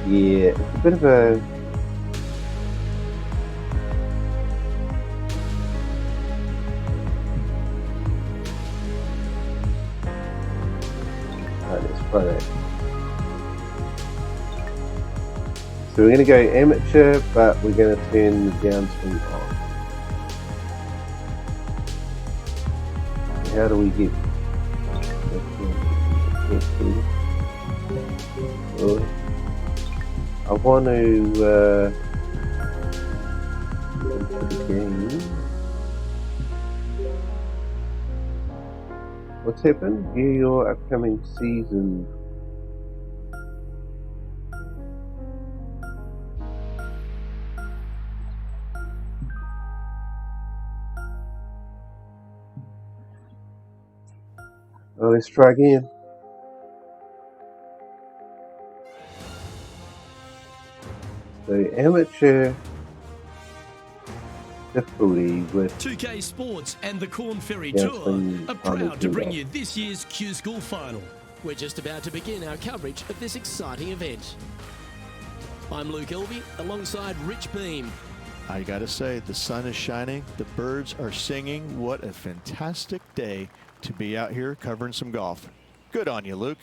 Yeah, it's a bit of a. Alright, let's try that. So we're going to go amateur, but we're going to turn the downswing on. How do we get? I want to into the game. What's happened? View your upcoming season. Oh, let's try again. So amateur difficulty with 2K Sports and the Corn Ferry Yeah, Tour some are kind of proud to bring do you this year's Q School Final. We're just about to begin our coverage of this exciting event. I'm Luke Elvey alongside Rich Beam. I gotta say, the sun is shining, the birds are singing. What a fantastic day to be out here covering some golf. Good on you, Luke.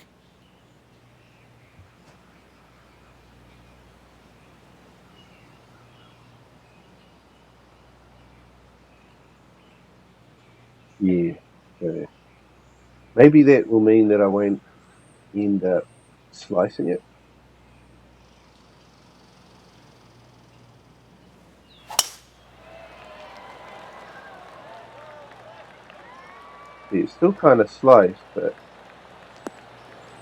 yeah. So maybe that will mean that I won't end up slicing it. It's still kind of sliced, but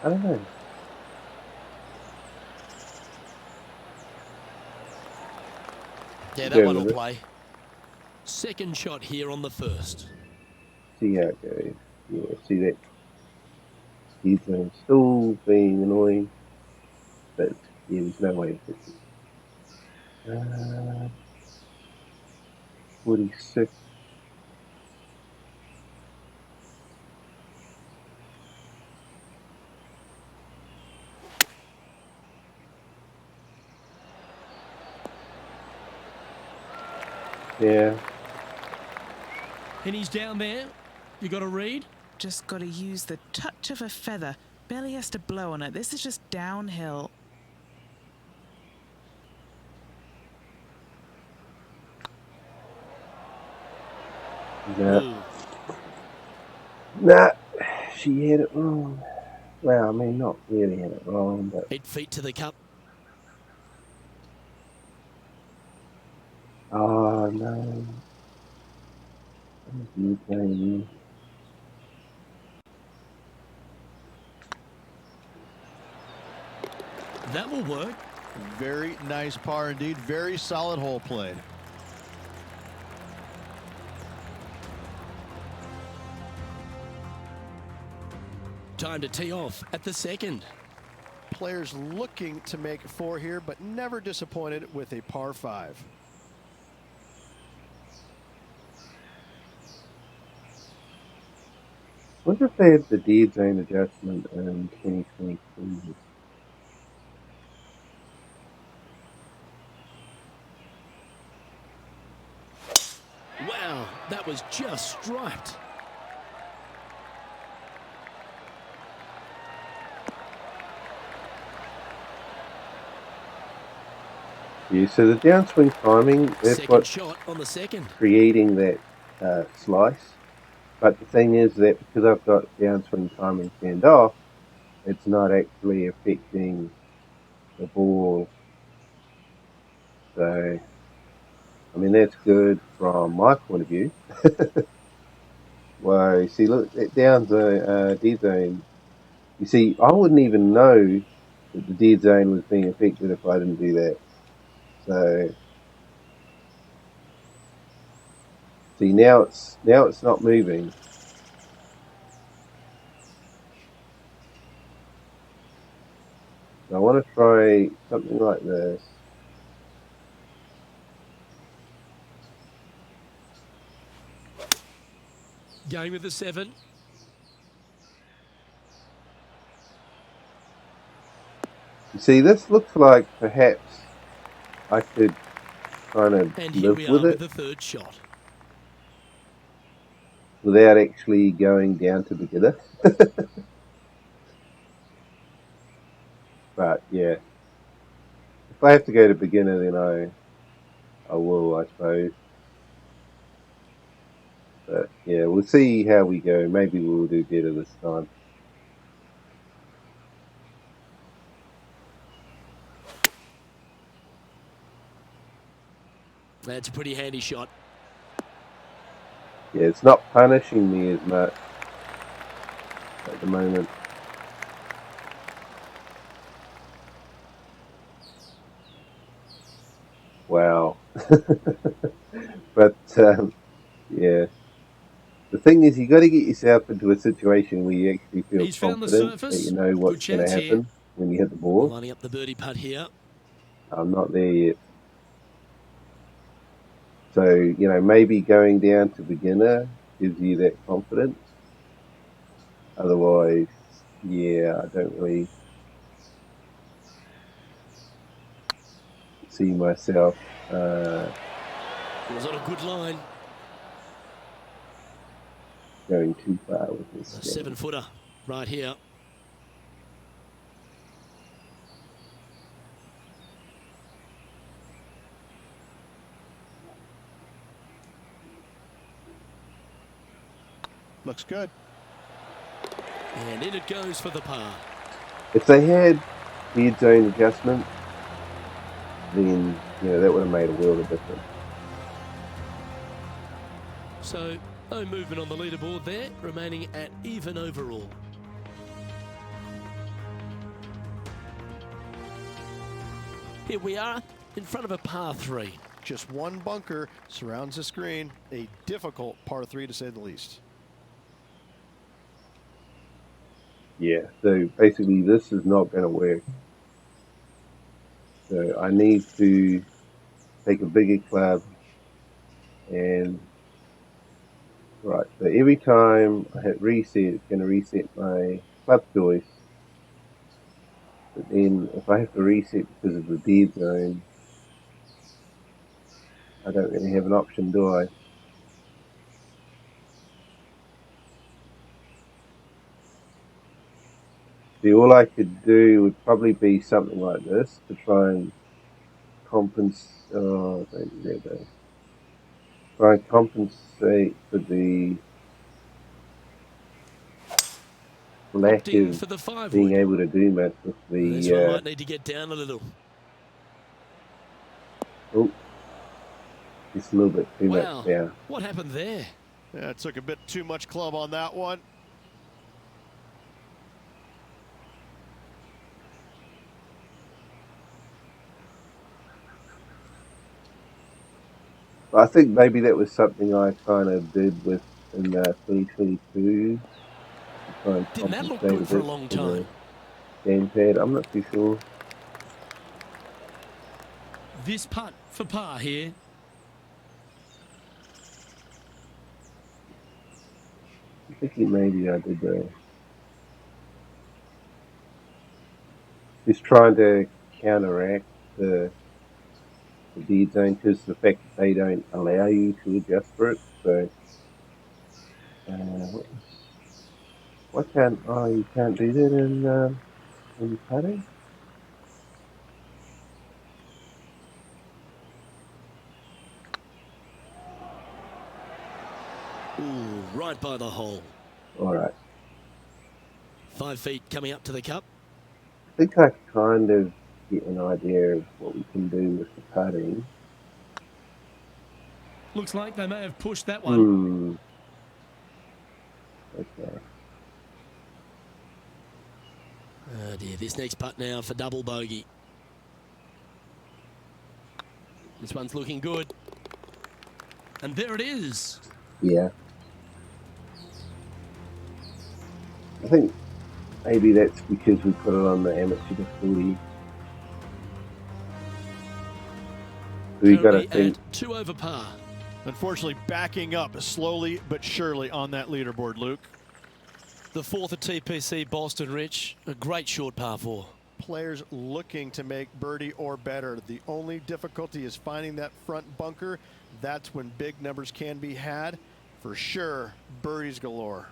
I don't know. Yeah, that Go one with will it. play. Second shot here on the first. See how it goes. Yeah, see that speed zone still being annoying, but yeah, there's no way to fix it. 46. Yeah. And he's down there. You got a read? Just got to use the touch of a feather. Barely has to blow on it. This is just downhill. No. Nah, she had it wrong. Well, I mean, not really had it wrong, but 8 feet to the cup. oh no. You playing? That will work. Very nice par indeed. Very solid hole played. Time to tee off at the second. Players looking to make 4 here, but never disappointed with a par 5. Wonder if they had the deadzone adjustment in 2022. Wow, that was just striped. Yeah, so the downswing timing, that's Second what's shot on the second. creating that slice. But the thing is that because I've got downswing timing turned off, it's not actually affecting the ball. So, I mean, that's good from my point of view. Well, see, look, that dead zone. You see, I wouldn't even know that the dead zone was being affected if I didn't do that. So, see, now it's not moving. So I want to try something like this. Going with the 7. You see, this looks like perhaps I could kind of And here live we with are it with the third shot. without actually going down to beginner. But yeah, if I have to go to beginner, then I will, I suppose. But yeah, we'll see how we go. Maybe we'll do better this time. That's a pretty handy shot. Yeah, it's not punishing me as much at the moment. Wow. But yeah, the thing is, you got to get yourself into a situation where you actually feel He's found the confident that surface. you know Good what's going to chance here. happen when you hit the ball. Lining up the birdie putt here. I'm not there yet. So, you know, maybe going down to beginner gives you that confidence. Otherwise, yeah, I don't really see myself It was on a good line. going too far with this. A 7-footer right here. Looks good. And in it goes for the par. If they had dead zone adjustment, then, you know, that would have made a world of difference. So, no movement on the leaderboard there, remaining at even overall. Here we are, in front of a par 3. Just one bunker surrounds the screen. A difficult par 3 to say the least. Yeah, so basically this is not going to work. So I need to take a bigger club and, right, so every time I hit reset, it's going to reset my club choice. But then if I have to reset because of the dead zone, I don't really have an option, do I? See, all I could do would probably be something like this to try and compensate. Oh, don't do that though. try and compensate for the lack Opting of for the 5 being wood. able to do much with This one the. might need to get down a little. Oh, just a little bit too much Wow, down. what happened there? Yeah, it took a bit too much club on that one. I think maybe that was something I kind of did with in 2022 to try and Didn't that look compensate a good for a bit long for the time? gamepad. I'm not too sure. This putt for par here. I think maybe I did just trying to counteract the dead zone because the fact that they don't allow you to adjust for it. So why can't you can't do that in putting? Ooh, right by the hole. All right. 5 feet coming up to the cup. I think I kind of get an idea of what we can do with the putting. Looks like they may have pushed that one. Hmm. Okay. Oh dear, this next putt now for double bogey. This one's looking good. And there it is. Yeah. I think maybe that's because we put it on the amateur difficulty. We got to Currently think. at 2 over par. Unfortunately, backing up slowly but surely on that leaderboard, Luke. The 4th at TPC Boston, Rich. A great short par 4. Players looking to make birdie or better. The only difficulty is finding that front bunker. That's when big numbers can be had. For sure, birdies galore.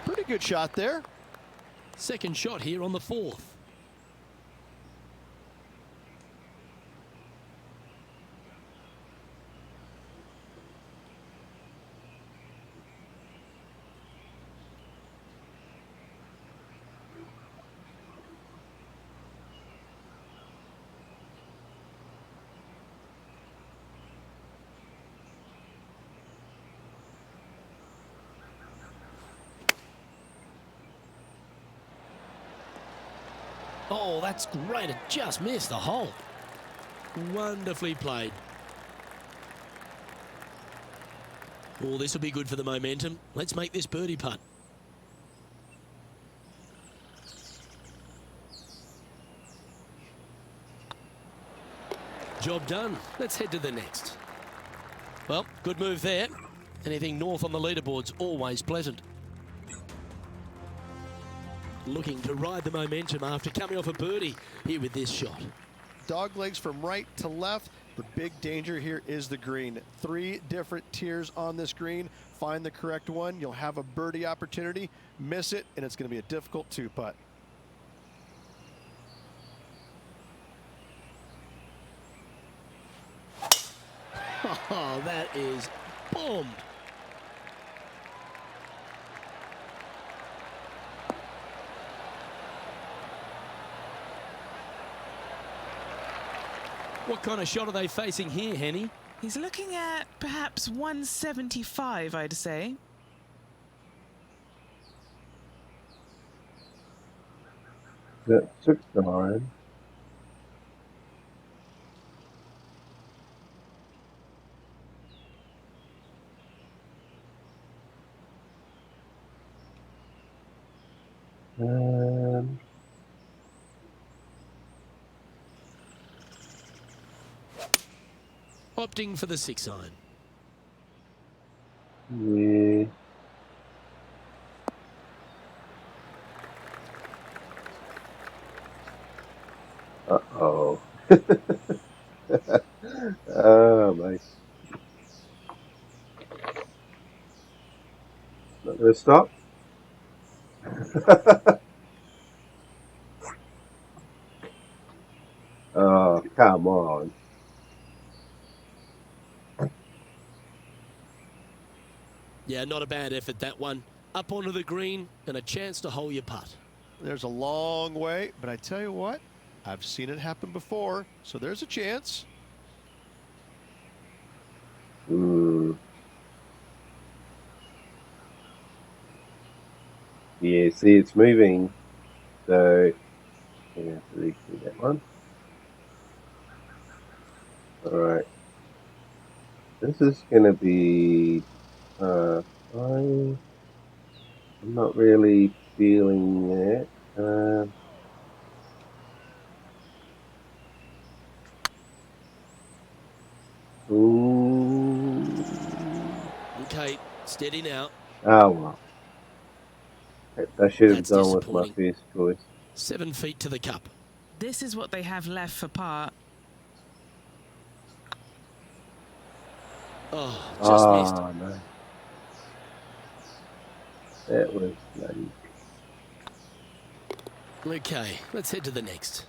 Pretty good shot there. Second shot here on the 4th. Oh, that's great. It just missed the hole. Wonderfully played. Oh, this will be good for the momentum. Let's make this birdie putt. Job done. Let's head to the next. Well, good move there. Anything north on the leaderboard's always pleasant. Looking to ride the momentum after coming off a birdie here with this shot. Dog legs from right to left. The big danger here is the green. 3 different tiers on this green. Find the correct one. You'll have a birdie opportunity. Miss it, and it's going to be a difficult 2-putt. Oh, that is bombed. What kind of shot are they facing here, Henny? He's looking at perhaps 175, I'd say. That 6-9. Opting for the 6-iron. Yeah. Uh-oh. Oh, mate. Not going to stop. Oh, come on. Yeah, not a bad effort, that one. Up onto the green and a chance to hole your putt. There's a long way, but I tell you what, I've seen it happen before, so there's a chance. Yeah, see, it's moving. So, I'm going to have to redo that one. Alright. This is going to be... I'm not really feeling that. Ooh. Okay, steady now. Oh, well. I should have That's gone with my disappointing. first choice. 7 feet to the cup. This is what they have left for par. Oh, just missed. Oh, no. That was bloody... Okay, let's head to the next.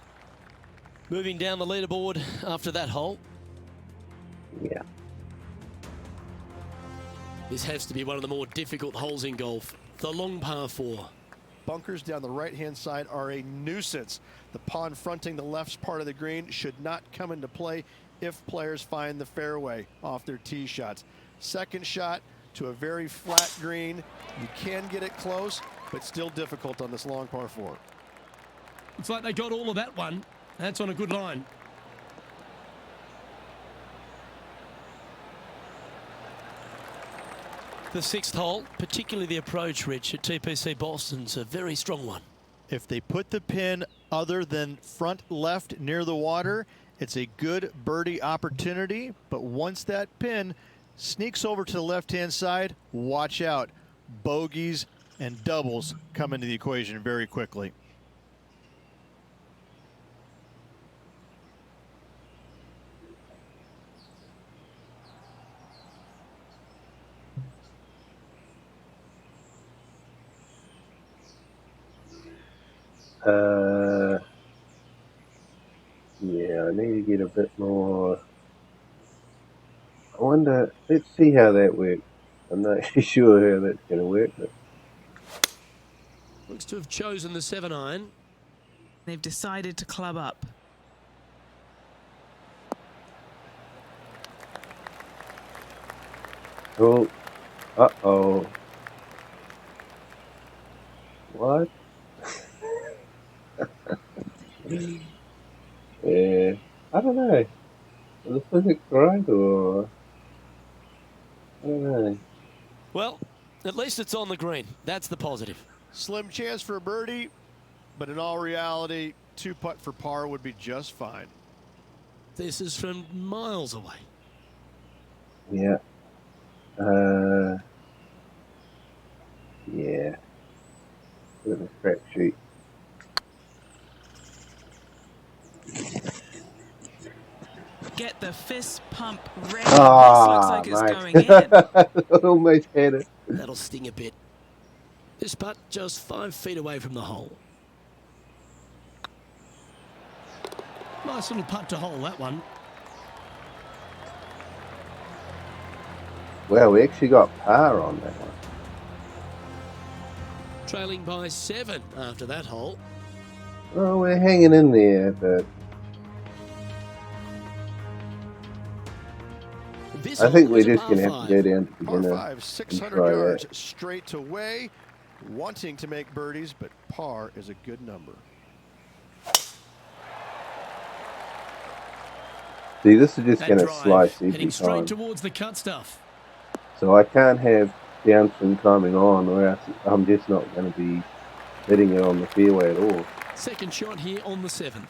Moving down the leaderboard after that hole. Yeah. This has to be one of the more difficult holes in golf. The long par 4. Bunkers down the right-hand side are a nuisance. The pond fronting the left part of the green should not come into play if players find the fairway off their tee shots. Second shot to a very flat green. You can get it close, but still difficult on this long par 4. Looks like they got all of that one. That's on a good line. The 6th hole, particularly the approach, Rich, at TPC Boston's a very strong one. If they put the pin other than front left near the water, it's a good birdie opportunity. But once that pin sneaks over to the left-hand side, watch out. Bogeys and doubles come into the equation very quickly. Yeah, I need to get a bit more. I wonder, let's see how that works. I'm not sure how that's going to work, but Looks to have chosen the 7-iron. They've decided to club up. oh, uh-oh. What? Yeah, I don't know. Are the physics right, or I don't know. Well, at least it's on the green. That's the positive. Slim chance for a birdie, but in all reality, 2-putt for par would be just fine. This is from miles away. Yeah. Yeah. Bit of a crapshoot. Get the fist pump ready. Ah, This looks like mate. it's going in. I almost had it. That'll sting a bit. This putt just 5 feet away from the hole. Nice little putt to hole, that one. Well, we actually got par on that one. Trailing by 7 after that hole. Well, we're hanging in there, but This I think hole we're is a just par going to have to 5. go down to Par beginner. 5, 600 try yards that. straight away. Wanting to make birdies, but par is a good number. See, this is just That going to drive, slice every heading straight time. towards the cut stuff. So I can't have downswing timing on, or else I'm just not going to be hitting it on the fairway at all. Second shot here on the 7th.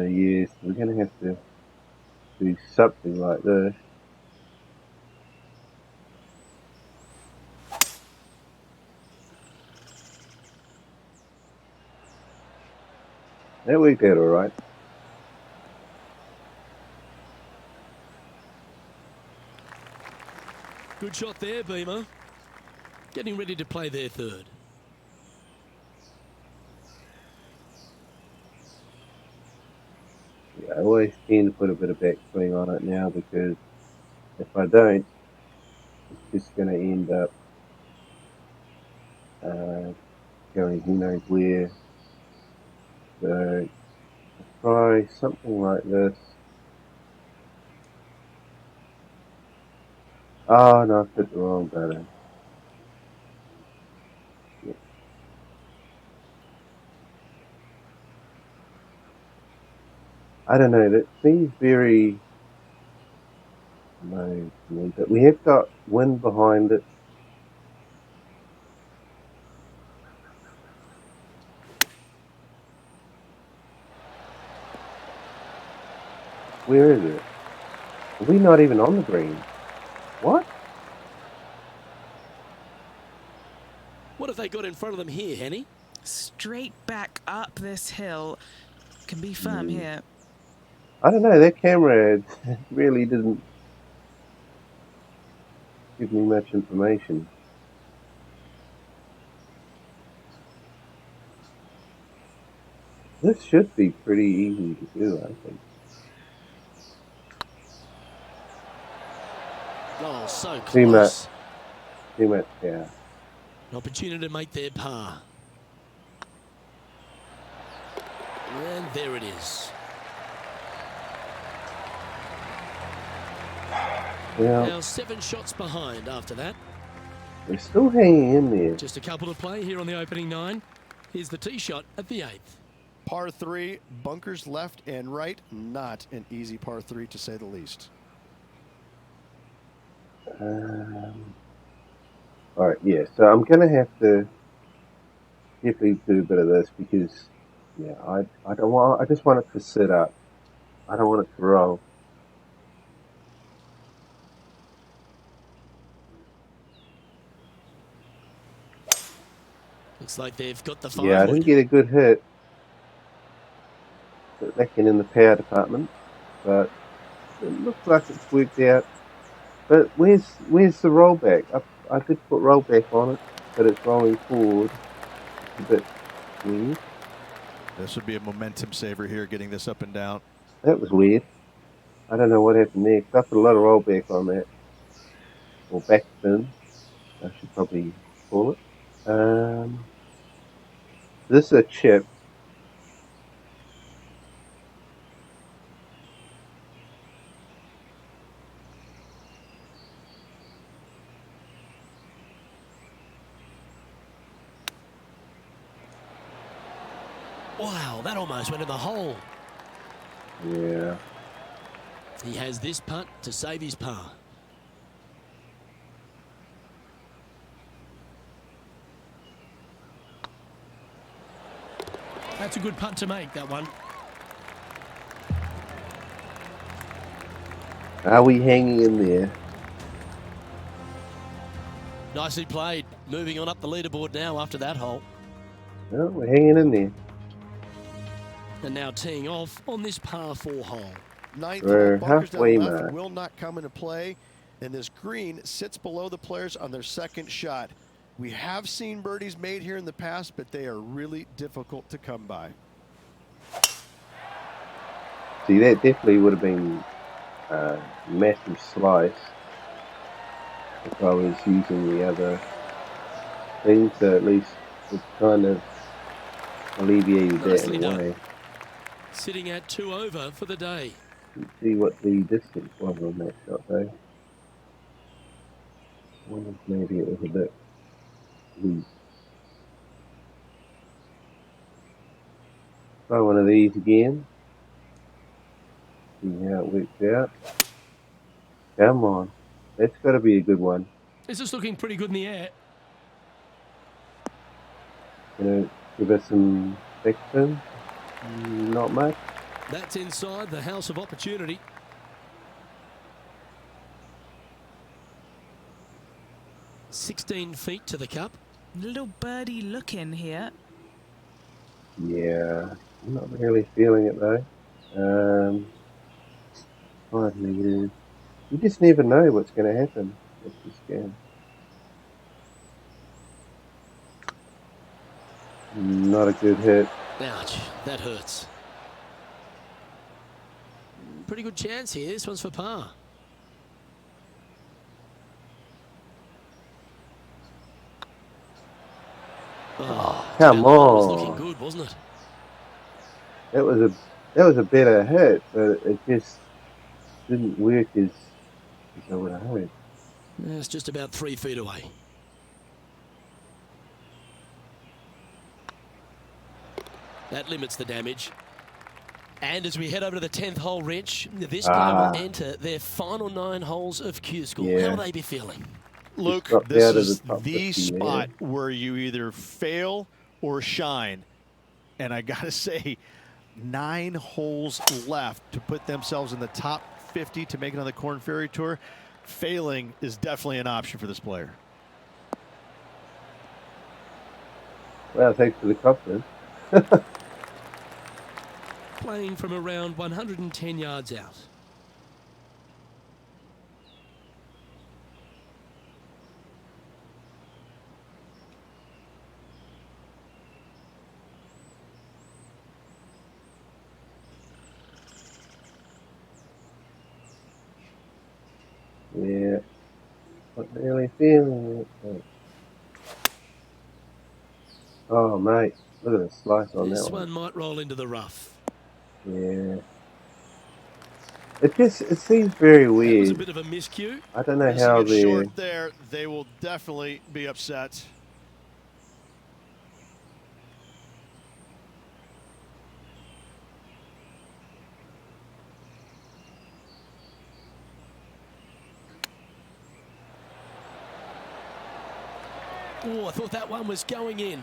Yes, we're going to have to do something like this. That worked out all right. Good shot there, Beamer. Getting ready to play their third. Yeah, I always tend to put a bit of backswing on it now because if I don't, it's just going to end up going who knows where. So try something like this. Oh no, I put the wrong button. Yeah. I don't know, that seems very low to me, but we have got wind behind it. Where is it? Are we not even on the green? What? What have they got in front of them here, Henny? Straight back up this hill. Can be firm here. I don't know, that camera really didn't give me much information. This should be pretty easy to do, I think. Oh, so Too much, close. too much power. An opportunity to make their par. And there it is. Well, Now 7 shots behind after that. we're still hanging in there. Just a couple to play here on the opening 9. Here's the tee shot at the 8th. Par 3, bunkers left and right. Not an easy par 3 to say the least. Alright, yeah, so I'm going to have to definitely do a bit of this because, yeah, I don't want, I just want it to sit up. I don't want it to roll. Looks like they've got the Yeah, I 5 didn't wood. get a good hit. But lacking in the power department, but it looks like it's worked out. But where's the rollback? I did put rollback on it, but it's rolling forward. It's a bit weird. This would be a momentum saver here, getting this up and down. That was weird. I don't know what happened there. 'Cause I put a lot of rollback on that, or backspin. I should probably call it. This is a chip. Wow, that almost went in the hole. Yeah. He has this putt to save his par. That's a good putt to make, that one. Are we hanging in there? Nicely played. Moving on up the leaderboard now after that hole. No, we're hanging in there. And now teeing off on this par 4 hole. Ninth We're hole, bunkers halfway down left mark. will not come into play. And this green sits below the players on their second shot. We have seen birdies made here in the past, but they are really difficult to come by. See, that definitely would have been a massive slice if I was using the other thing, so at least it kind of alleviated that Nicely in a done. way. Sitting at 2 over for the day. Let's see what the distance was on that shot though. I wonder if maybe it was a bit weak. Try one of these again. See how it works out. Come on. That's got to be a good one. This is looking pretty good in the air. Gonna give us some backspin. Not much. That's inside the house of opportunity. "16 feet to the cup." Little birdie looking here. Yeah. I'm not really feeling it though. 5 meters. You just never know what's going to happen with this game. Not a good hit. Ouch, that hurts. Pretty good chance here. This one's for par. Oh, come on. It was looking good, wasn't it? That was a better hit, but it just didn't work as I would have hoped. It's just about 3 feet away. That limits the damage. And as we head over to the 10th hole, Rich, this player will enter their final 9 holes of Q School. Yeah. How will they be feeling? Luke, Dropped this out of is the top the 50, spot where you either fail or shine. And I got to say, 9 holes left to put themselves in the top 50 to make it on the Corn Ferry Tour. Failing is definitely an option for this player. Well, thanks for the confidence. Playing from around 110 yards out. Yeah, not really feeling it. Oh, mate, look at the slice on This that one might roll into the rough. Yeah. It seems very That was a weird. bit of a miscue. I don't know Missing how it they. short there, they will definitely be upset. Oh, I thought that one was going in.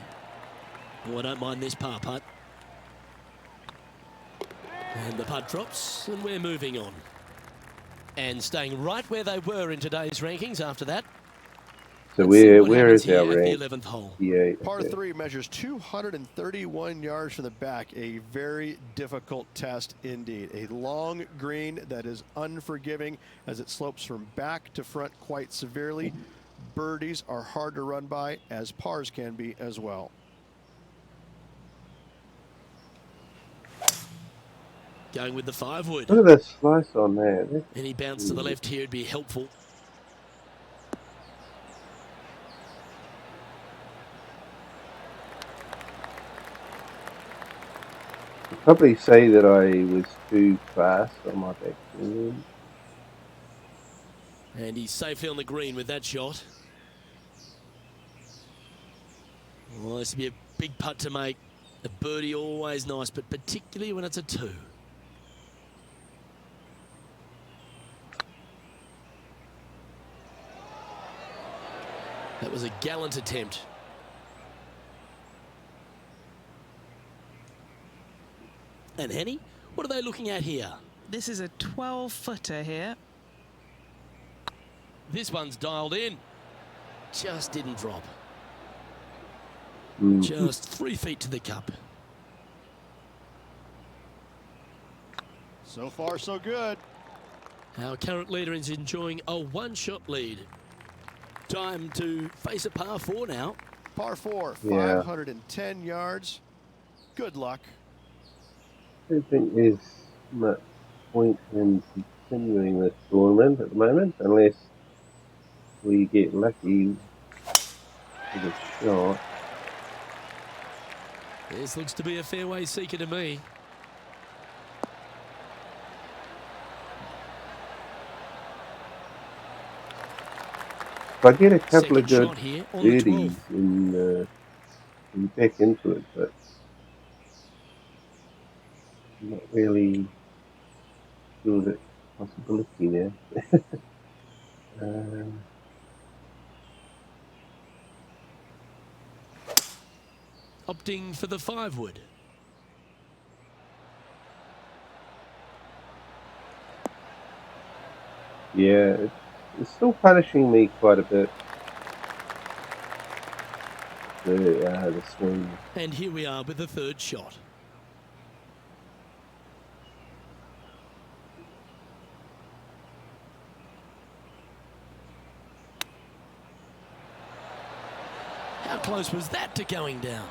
Oh, I don't mind this par putt. And the putt drops, and we're moving on. And staying right where they were in today's rankings after that. So Let's see what where happens is our here at rank? the 11th hole. Yeah. Par 3 measures 231 yards from the back. A very difficult test indeed. A long green that is unforgiving as it slopes from back to front quite severely. Birdies are hard to run by, as pars can be as well. Going with the 5-wood. Look at that slice on that. Any bounce to the left here would be helpful. I'd probably say that I was too fast on my backswing. And he's safely on the green with that shot. Well, this would be a big putt to make. A birdie always nice, but particularly when it's a 2. That was a gallant attempt. And Henny, what are they looking at here? This is a 12-footer here. This one's dialed in. Just didn't drop. Just 3 feet to the cup. So far, so good. Our current leader is enjoying a 1-shot lead. Time to face a par 4 now. Par 4, Yeah. 510 yards. Good luck. I don't think there's much point in continuing this tournament at the moment, unless we get lucky with a shot. This looks to be a fairway seeker to me. If I get a couple of Second good shot here on the birdies 12th. in back into it, but I'm not really sure that's a possibility there. Opting for the 5-wood. Yeah, it's still punishing me quite a bit. The swing. And here we are with the 3rd shot. How close was that to going down?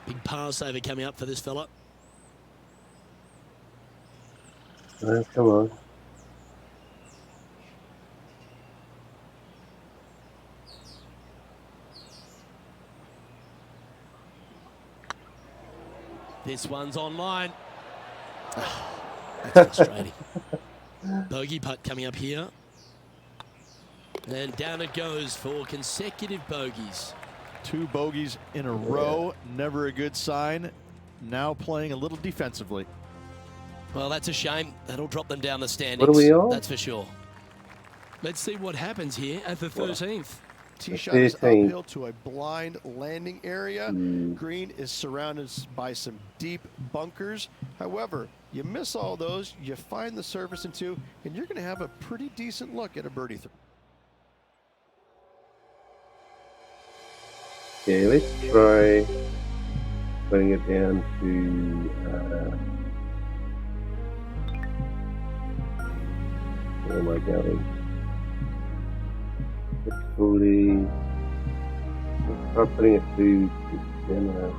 Big pass over coming up for this fella. Oh, come on. This one's online. Oh, that's frustrating. Bogey putt coming up here. And down it goes for consecutive bogeys. 2 bogeys in a row, never a good sign. Now playing a little defensively. Well, that's a shame. That'll drop them down the standings. What are we on? That's for sure. Let's see what happens here at the 13th. Tee shot is 13. uphill to a blind landing area. Green is surrounded by some deep bunkers. However, you miss all those, you find the surface in 2, and you're going to have a pretty decent look at a birdie. Okay, let's try putting it down to. Where am I going? 640. Start putting it to dinner.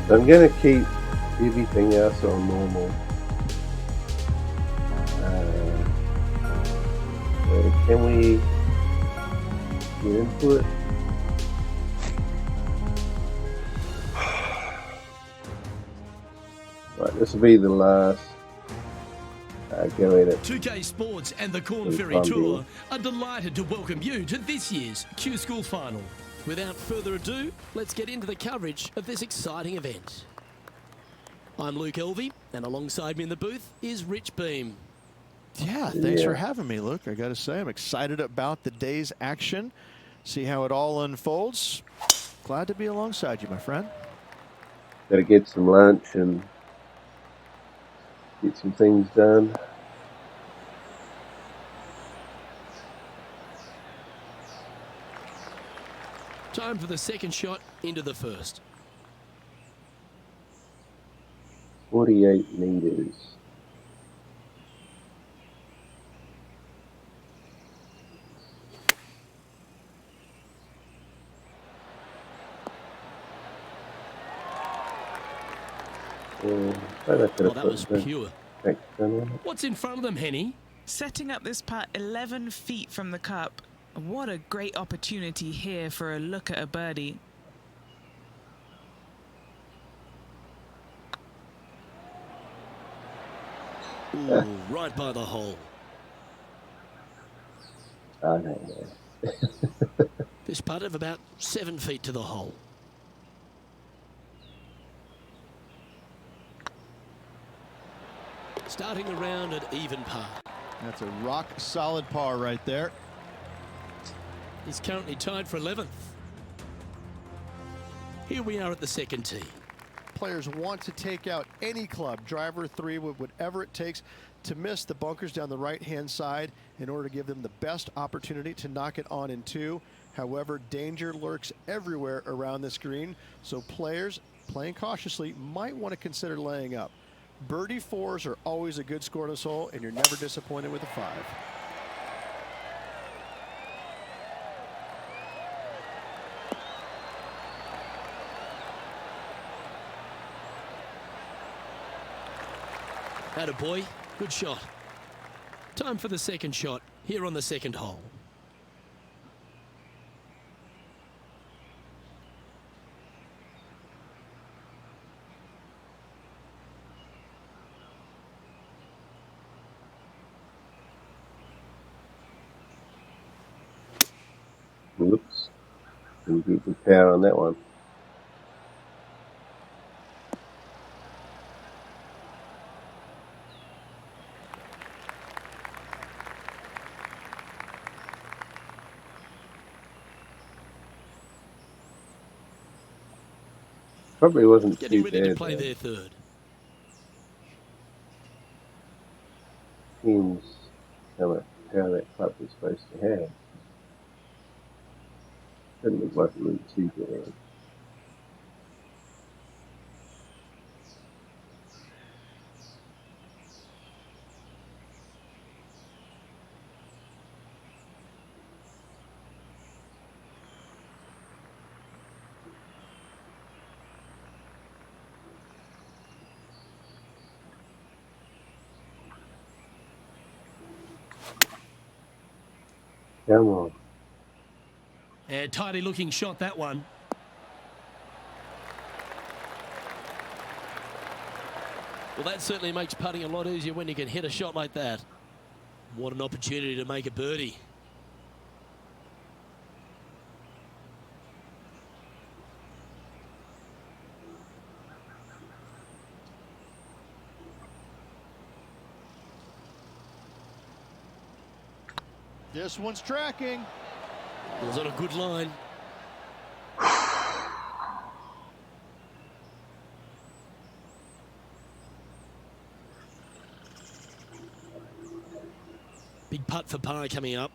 I'm gonna keep everything else on normal. So can we get into it? Right, this will be the last go at it. 2K Sports and the Corn Good Ferry fun, Tour dear. are delighted to welcome you to this year's Q School Final. Without further ado, let's get into the coverage of this exciting event. I'm Luke Elvey, and alongside me in the booth is Rich Beam. Yeah, thanks for having me, Luke. I got to say, I'm excited about the day's action. See how it all unfolds. Glad to be alongside you, my friend. Gotta get some lunch and get some things done. Time for the second shot into the first. 48 meters. Well, that was pure. What's in front of them, Henny? Setting up this putt 11 feet from the cup. What a great opportunity here for a look at a birdie. Ooh, right by the hole. I don't know. This putt of about 7 feet to the hole. Starting the round at even par. That's a rock solid par right there. He's currently tied for 11th. Here we are at the second tee. Players want to take out any club, driver, 3, whatever it takes, to miss the bunkers down the right-hand side in order to give them the best opportunity to knock it on in 2. However, danger lurks everywhere around this green, so players playing cautiously might want to consider laying up. Birdie 4s are always a good score to this hole, and you're never disappointed with a 5. Attaboy, good shot. Time for the second shot here on the second hole. Whoops. Didn't get good power on that one. Probably wasn't Getting too ready to bad play though. their third. Depends how much power that club is supposed to have. Didn't look like it went too bad. Come on. And tidy looking shot, that one. Well, that certainly makes putting a lot easier when you can hit a shot like that. What an opportunity to make a birdie. This one's tracking. It was on a good line. Big putt for par coming up.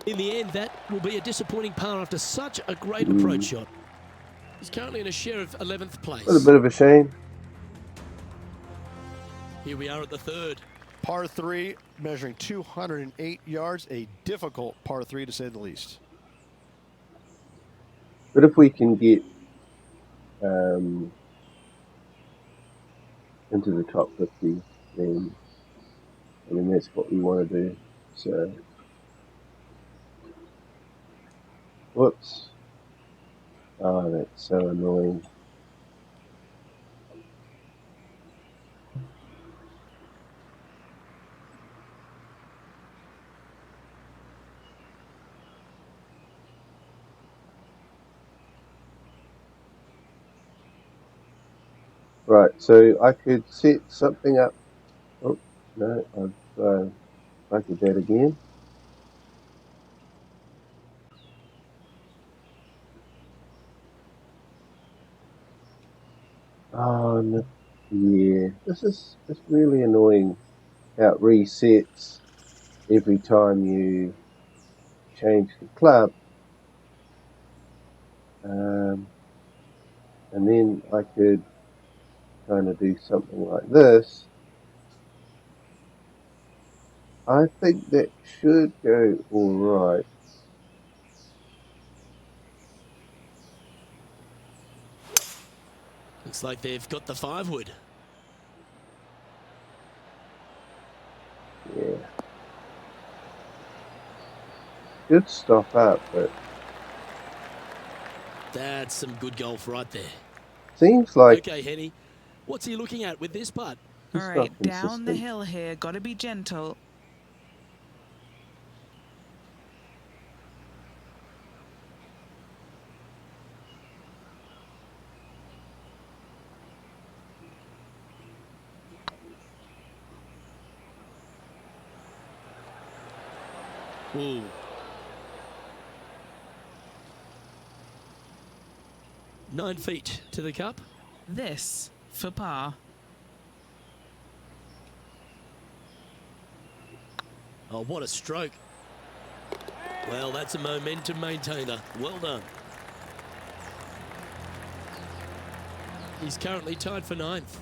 In the end, that will be a disappointing par after such a great approach shot. He's currently in a share of 11th place. A bit of a shame. Here we are at the third. Par 3, measuring 208 yards. A difficult par 3 to say the least. But if we can get into the top 50, then I mean that's what we want to do. So, whoops. Oh, that's so annoying. Right, so I could set something up. Oh, no, I've bugged that again. Oh, no. Yeah, this is just really annoying how it resets every time you change the club. And then I could kind of do something like this. I think that should go all right. Looks like they've got the 5-wood. Yeah. Should stop up, but That's some good golf right there. seems like Okay, Henny, what's he looking at with this putt? he's All not right, down the consistent. hill here. Got to be gentle. Ooh. Nine feet to the cup. This for par. Oh, what a stroke. Well, that's a momentum maintainer. Well done. He's currently tied for 9th.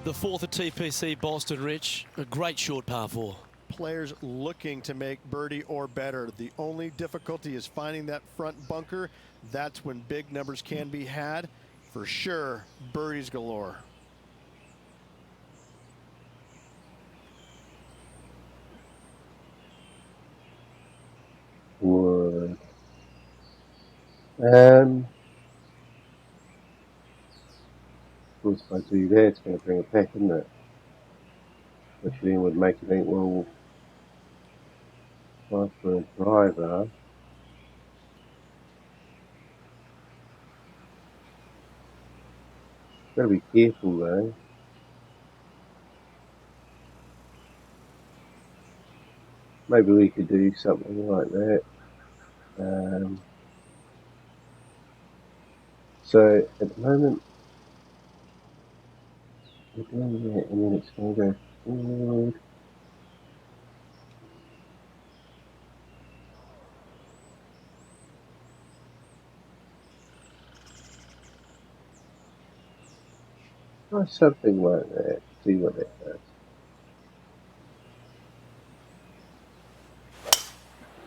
The 4th at TPC Boston, Rich. A great short par 4. Players looking to make birdie or better. The only difficulty is finding that front bunker. That's when big numbers can be had. For sure, birdies galore. Would. Of course, if I do that, it's going to bring it back, isn't it? Which then would make you think, well, try for a driver. Gotta be careful though. Maybe we could do something like that. So at the moment, we're doing that, and then it's going to go forward. Or something like that. See what that does.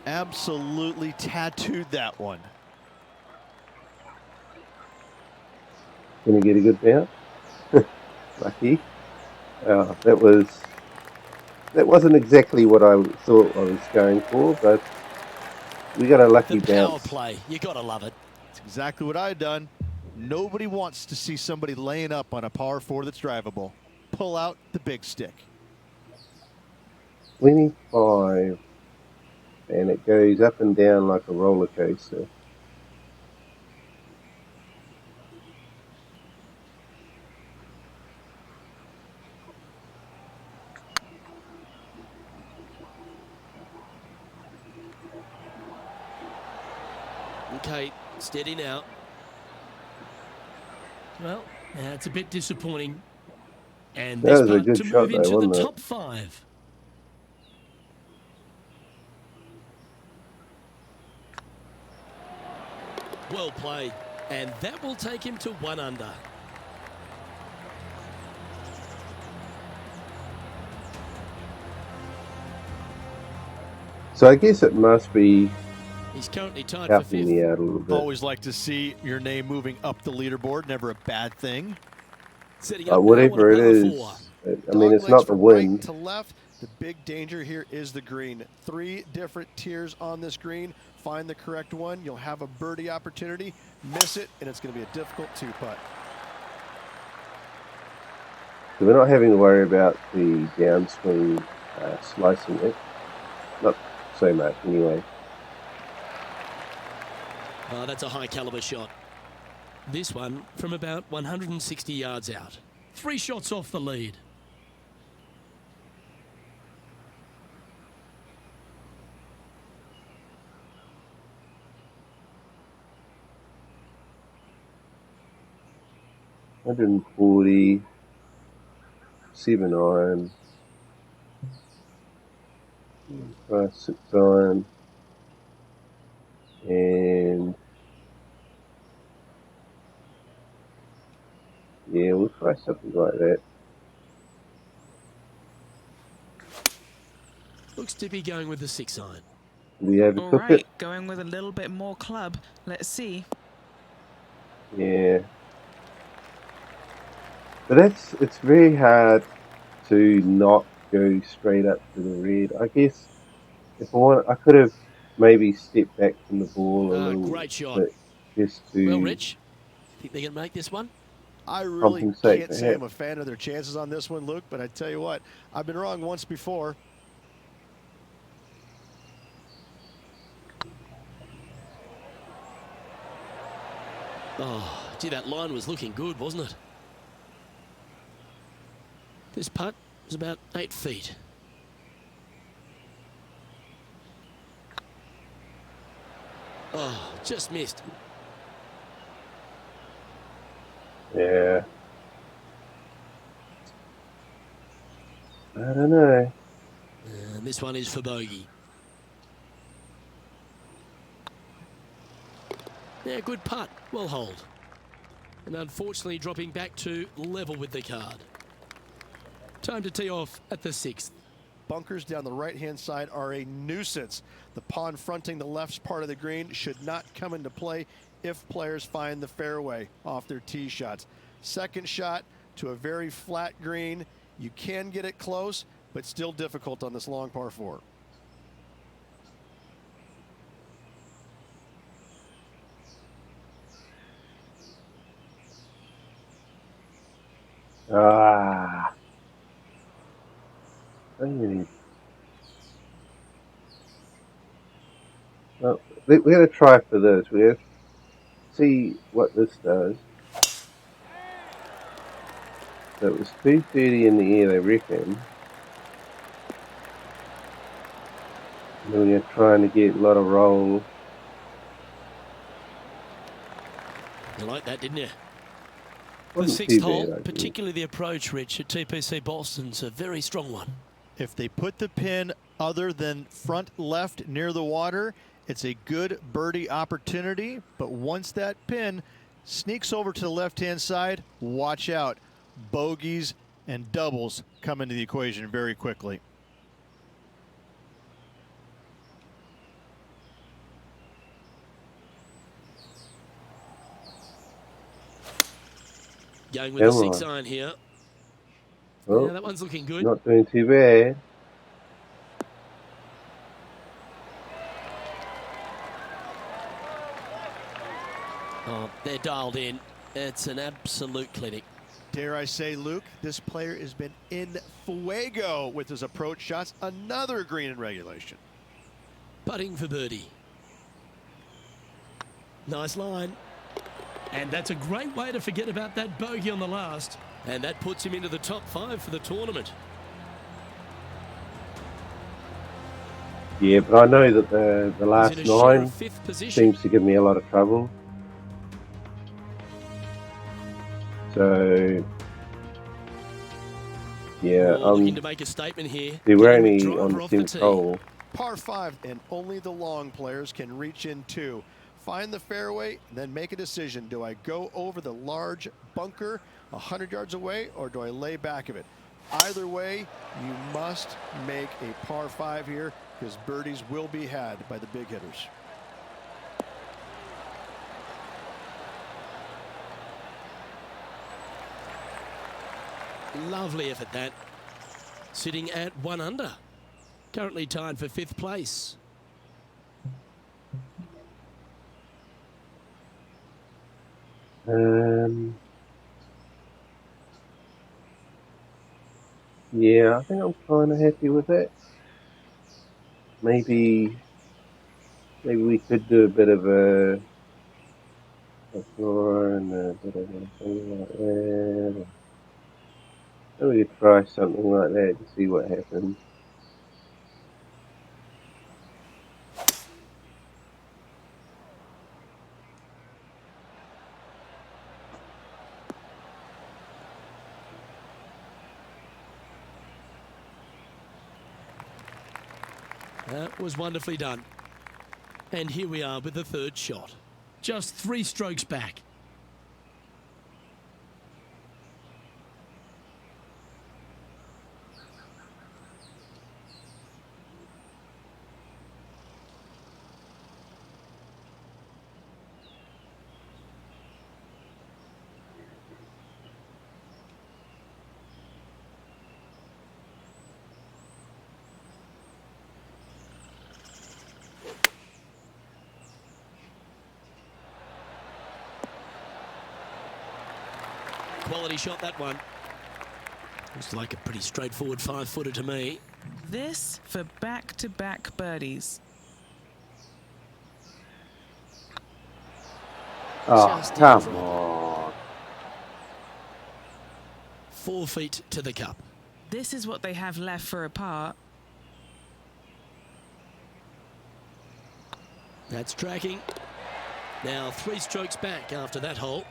Absolutely tattooed that one. Can you get a good bounce? Lucky. That wasn't exactly what I thought I was going for, but we got a lucky The power bounce. play, you got to love it. It's exactly what I've done. Nobody wants to see somebody laying up on a par 4 that's drivable. Pull out the big stick. 25, and it goes up and down like a roller coaster. Okay, steady now. Well, that's a bit disappointing. And That this was a putt good to shot move though, into the wasn't it? top 5. Well played. And that will take him to 1 under. So I guess it must be He's currently tied for helping 5th. me out a little bit. Always like to see your name moving up the leaderboard. Never a bad thing. Setting up now on Whatever a it par is, 4. I mean, it's not the from right wind. to left. The big danger here is the green. 3 different tiers on this green. Find the correct one. You'll have a birdie opportunity. Miss it, and it's going to be a difficult 2-putt. So we're not having to worry about the downswing slicing it. Not so much, anyway. Oh, that's a high caliber shot. This one from about 160 yards out. 3 shots off the lead. $140, 7 iron, 6 iron, and yeah, we'll try something like that. Looks to be going with the 6 iron. We overtook All right, it. going with a little bit more club. Let's see. Yeah. But it's very hard to not go straight up to the red. I guess if I could have maybe stepped back from the ball a little Great shot. bit just Well, to Rich, think they can make this one? I really compensate can't for say I'm that. a fan of their chances on this one, Luke, but I tell you what, I've been wrong once before. Oh, gee, that line was looking good, wasn't it? This putt was about 8 feet. Oh, just missed. Yeah. I don't know. And this one is for bogey. Yeah, good putt. Well hold. And unfortunately dropping back to level with the card. Time to tee off at the 6th. Bunkers down the right-hand side are a nuisance. The pond fronting the left part of the green should not come into play if players find the fairway off their tee shots. Second shot to a very flat green. You can get it close, but still difficult on this long par 4. Ah. Dang it. Well, we're going to try for this. We're going to see what this does. So it was 230 in the air, they reckon. And then we're trying to get a lot of roll. You like that, didn't you? The Wasn't sixth too hole, bad, I think. particularly the approach, Rich, at TPC Boston's a very strong one. If they put the pin other than front left near the water, it's a good birdie opportunity. But once that pin sneaks over to the left-hand side, watch out. Bogeys and doubles come into the equation very quickly. Going with the Come 6 on. iron here. Oh, Yeah, that one's looking good. not doing too bad. Oh, they're dialed in. It's an absolute clinic. Dare I say, Luke, this player has been in fuego with his approach shots. Another green in regulation. Putting for birdie. Nice line. And that's a great way to forget about that bogey on the last. And that puts him into the top 5 for the tournament. Yeah, but I know that the last He's in a share 9 of 5th position. seems to give me a lot of trouble. So, yeah, Looking to make a statement here. they were Getting the only on driver the off the 10th tee. hole. Par 5, and only the long players can reach in two. Find the fairway, then make a decision. Do I go over the large bunker 100 yards away, or do I lay back of it? Either way, you must make a par 5 here, because birdies will be had by the big hitters. Lovely effort that. Sitting at 1 under. Currently tied for 5th place. Yeah, I think I'm kind of happy with it. Maybe we could do a bit of a floor and a bit of a thing like that. Maybe we could try something like that to see what happens. That was wonderfully done. And here we are with the 3rd shot. Just 3 strokes back. Quality shot, that one. Looks like a pretty straightforward 5-footer to me. This for back-to-back birdies. Oh, Just come in front. on. 4 feet to the cup. This is what they have left for a par. That's tracking. Now 3 strokes back after that hole.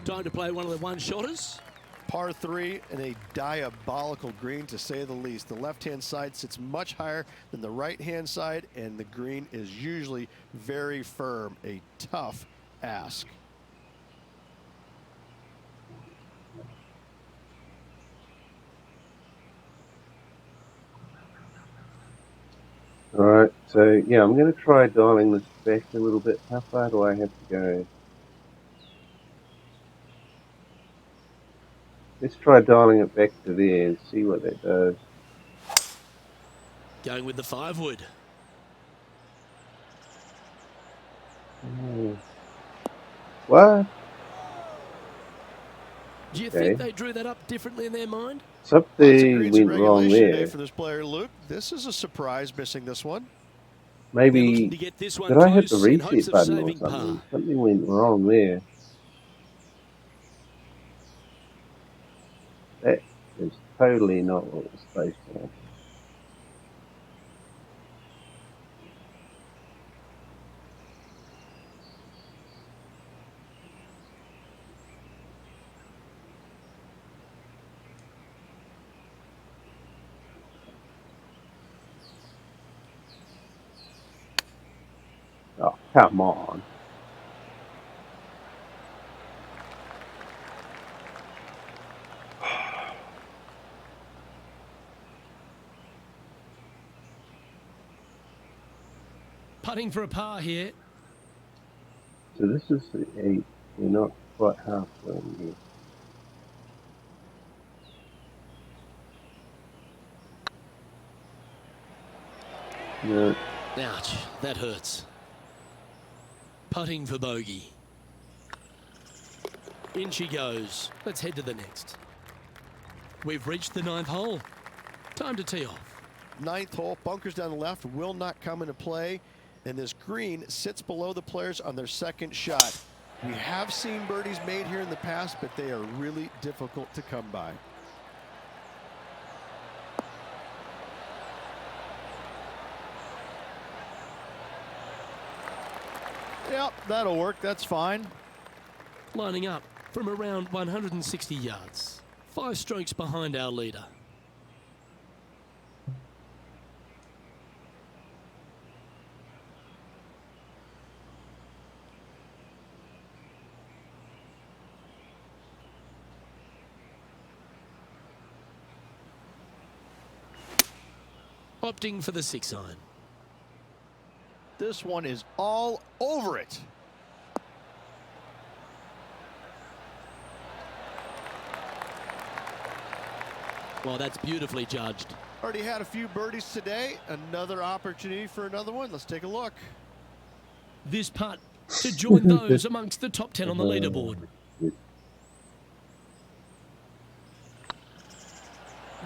Time to play one of the one-shotters. Par 3 and a diabolical green, to say the least. The left-hand side sits much higher than the right-hand side, and the green is usually very firm. A tough ask. Alright, so yeah, I'm going to try dialing this back a little bit. How far do I have to go? Let's try dialing it back to there and see what that does. Going with the 5-wood. What? Do you Okay. think they drew that up differently in their mind? Lots of Something greens in went wrong regulation today there. for this player, Luke. This is a surprise, missing this one. They're looking to Maybe, get this one did I hit the close in hopes reset of button or saving par. something? Something went wrong there. That is totally not what was supposed to happen. Oh, come on. Putting for a par here. So this is the 8. We're not quite halfway yet. No. Ouch, that hurts. Putting for bogey. In she goes. Let's head to the next. We've reached the 9th hole. Time to tee off. 9th hole, bunkers down the left will not come into play, and this green sits below the players on their second shot. We have seen birdies made here in the past, but they are really difficult to come by. Yep, that'll work. That's fine. Lining up from around 160 yards. 5 strokes behind our leader. Opting for the 6-iron. This one is all over it. Well, that's beautifully judged. Already had a few birdies today. Another opportunity for another one. Let's take a look. This putt to join those amongst the top 10 on the leaderboard.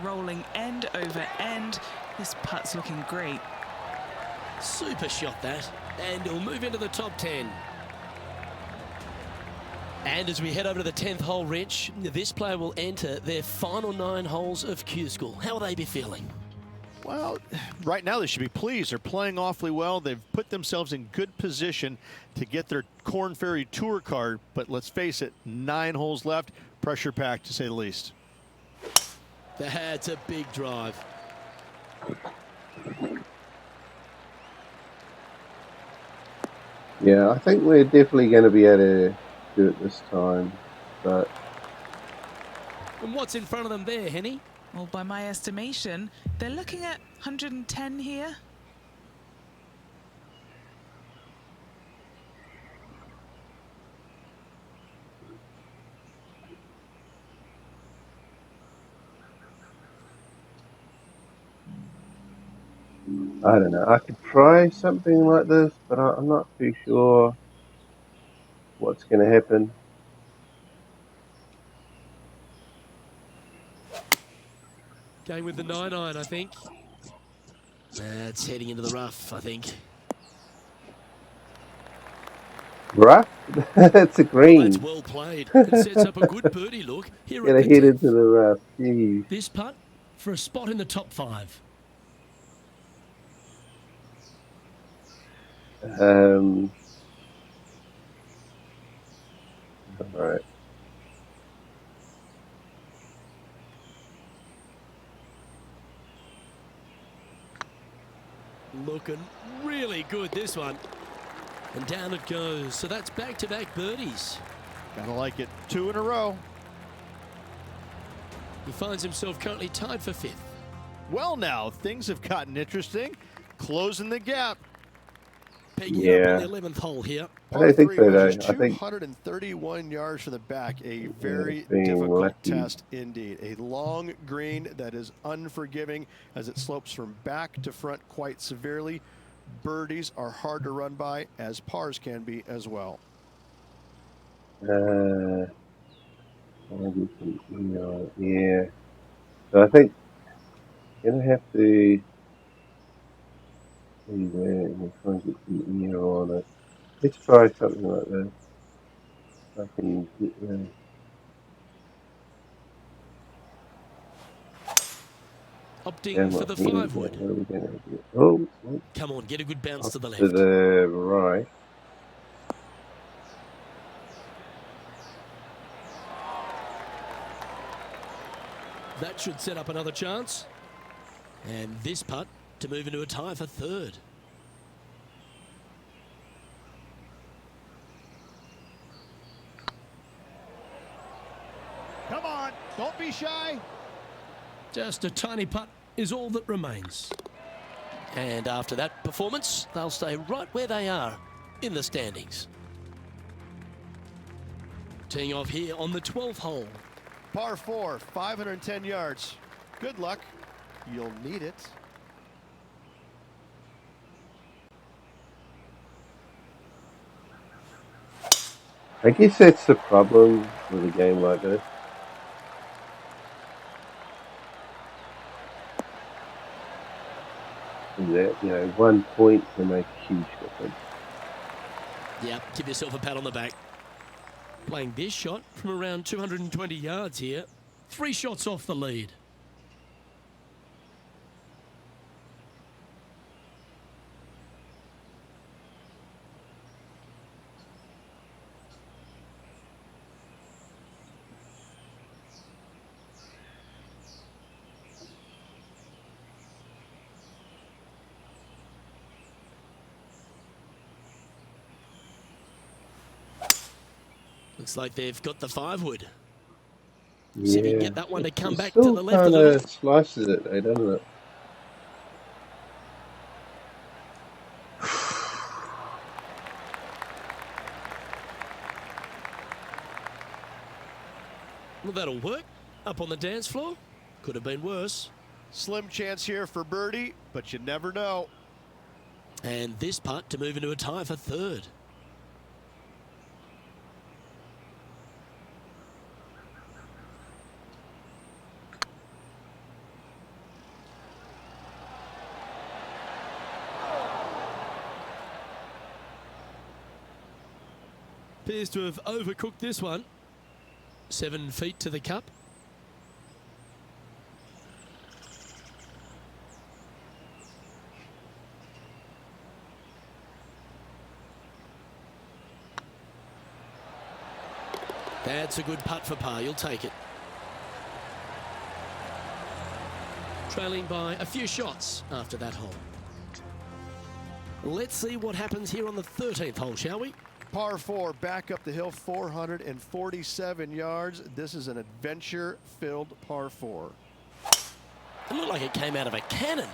Rolling end over end. This putt's looking great. Super shot that. And he'll move into the top 10. And as we head over to the 10th hole, Rich, this player will enter their final 9 holes of Q School. How will they be feeling? Well, right now they should be pleased. They're playing awfully well. They've put themselves in good position to get their Korn Ferry Tour card. But let's face it, 9 holes left. Pressure packed, to say the least. That's a big drive. Yeah, I think we're definitely going to be able to do it this time, but And what's in front of them there, Henny? Well, by my estimation, they're looking at 110 here. I don't know. I could try something like this, but I'm not too sure what's going to happen. Going with the 9-iron, I think. That's heading into the rough, I think. Rough? It's a Well, green. that's well played. It sets up a good birdie look here Gonna at the head 10th. into the rough. Jeez. This putt for a spot in the top 5. Alright. Looking really good, this one. And down it goes. So that's back-to-back birdies. Gotta like it. 2 in a row. He finds himself currently tied for 5th. Well, now, things have gotten interesting. Closing the gap. Pegging Yeah. up on the 11th hole here. I don't think so, though. Measures I think 231 yards from the back. A very being difficult lucky. test indeed. A long green that is unforgiving as it slopes from back to front quite severely. Birdies are hard to run by, as pars can be as well. yeah. So I think I'm going to have to see there and try and get some air on it. Let's try something like this. I can get the Opting for camera the handy 5 here. wood. What are we going to do? Oh, oh, Come on, get a good bounce off to the to left. the right. That should set up another chance. And this putt to move into a tie for third. Come on, don't be shy. Just a tiny putt is all that remains. And after that performance, they'll stay right where they are in the standings. Teeing off here on the 12th hole. Par 4, 510 yards. Good luck. You'll need it. I guess that's the problem with a game like this. Is that, 1 point can make a huge difference. Yeah, give yourself a pat on the back. Playing this shot from around 220 yards here. 3 shots off the lead. Looks like they've got the 5 wood. See if you can get that one to come back to still the left a kind little. of slices it, though, doesn't it? Well, that'll work. Up on the dance floor. Could have been worse. Slim chance here for birdie, but you never know. And this putt to move into a tie for third. Appears to have overcooked this one. 7 feet to the cup. That's a good putt for par. You'll take it. Trailing by a few shots after that hole. Let's see what happens here on the 13th hole, shall we? Par 4, back up the hill, 447 yards. This is an adventure-filled par 4. It looked like it came out of a cannon.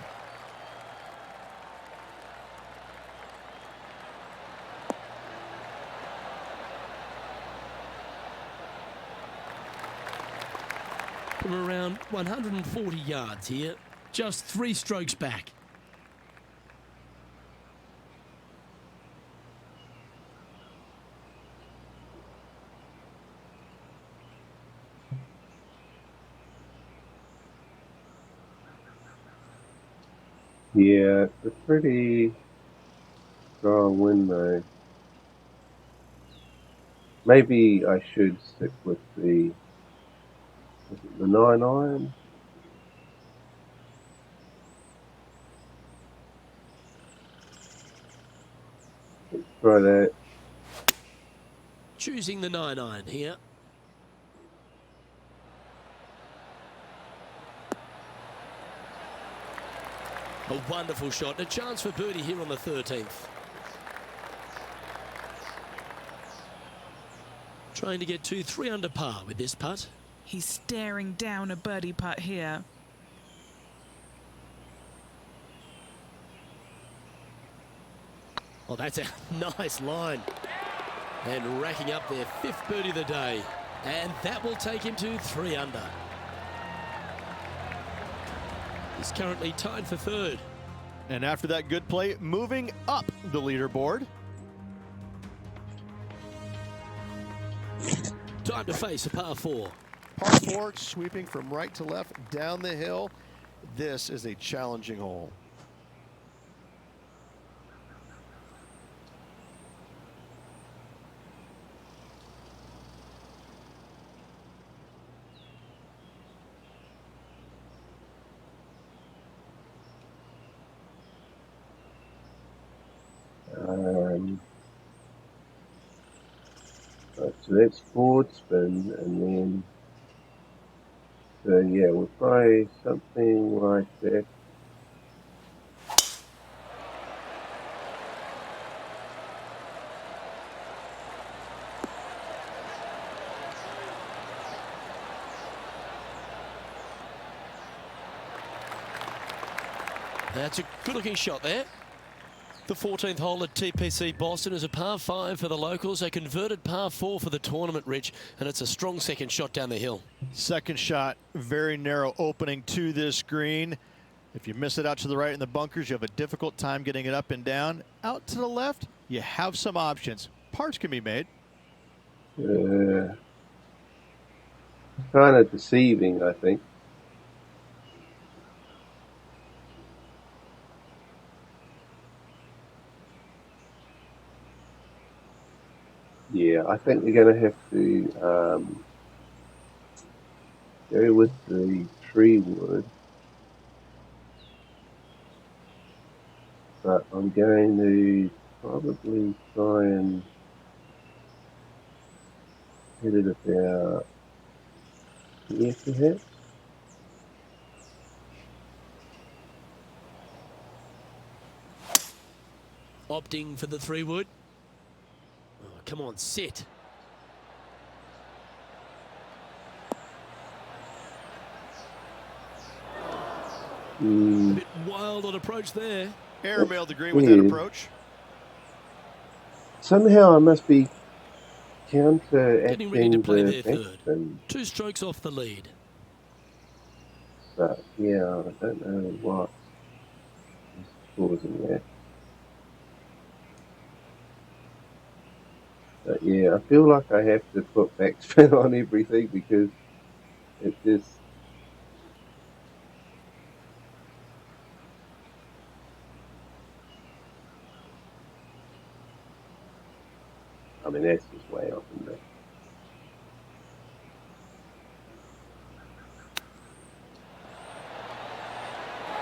From around 140 yards here. Just 3 strokes back. Yeah, it's a pretty strong wind, though. Maybe I should stick with the 9-iron. Let's try that. Choosing the 9-iron here. A wonderful shot and a chance for birdie here on the 13th. Trying to get to 3 under par with this putt. He's staring down a birdie putt here. Well, that's a nice line. And racking up their 5th birdie of the day. And that will take him to 3 under. He's currently tied for 3rd. And after that good play, moving up the leaderboard. Time to face a par 4. Par 4, sweeping from right to left down the hill. This is a challenging hole. Right, so that's forward spin, and then, so yeah, we'll try something like that. That's a good-looking shot there. The 14th hole at TPC Boston is a par 5 for the locals, a converted par 4 for the tournament, Rich, and it's a strong second shot down the hill. Second shot, very narrow opening to this green. If you miss it out to the right in the bunkers, you have a difficult time getting it up and down. Out to the left, you have some options. Pars can be made. Kind of deceiving, I think. Yeah, I think we're going to have to go with the tree wood. But I'm going to probably try and hit it about here, perhaps. Opting for the 3-wood. Oh, come on, sit. A bit wild on approach there. Airmailed the green with that approach. Somehow I must be Getting counteracting ready to play the their third. backspin. 2 strokes off the lead. But yeah, I don't know what is causing that. But yeah, I feel like I have to put backspin on everything because it just. I mean, that's just way off in there.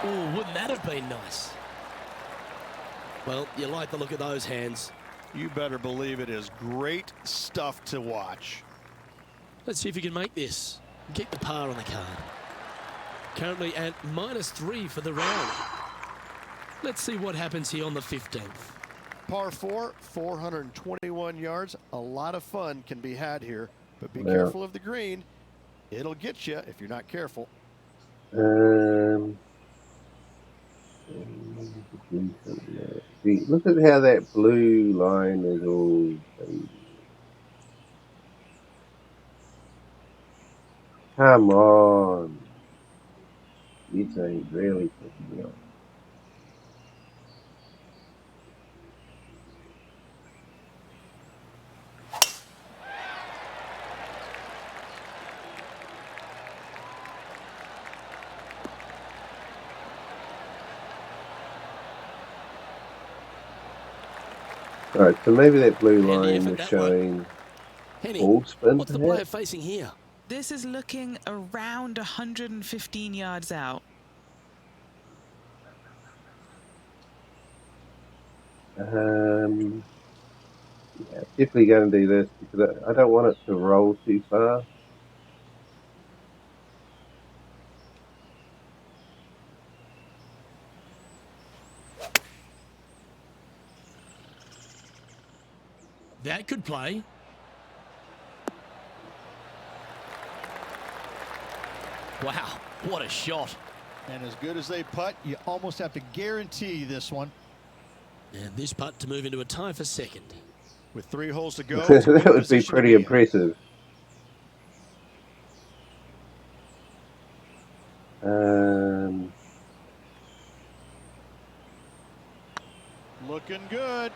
Oh, wouldn't that have been nice? Well, you like the look of those hands. You better believe it is great stuff to watch. Let's see if you can make this. Keep the par on the card. Currently at -3 for the round. Let's see what happens here on the 15th. Par 4, 421 yards. A lot of fun can be had here, but be Yeah. careful of the green. It'll get you if you're not careful. See, look at how that blue line is all. Come on. These ain't really picking me up. Alright, so maybe that blue Handy line effort, is that showing Henny, all spin. what's the player facing here? This is looking around 115 yards out. Yeah, definitely going to do this because I don't want it to roll too far. That could play. Wow, what a shot. And as good as they putt, you almost have to guarantee this one. And this putt to move into a tie for second. With 3 holes to go, it's a good That would be position to pretty be in. impressive. Looking good.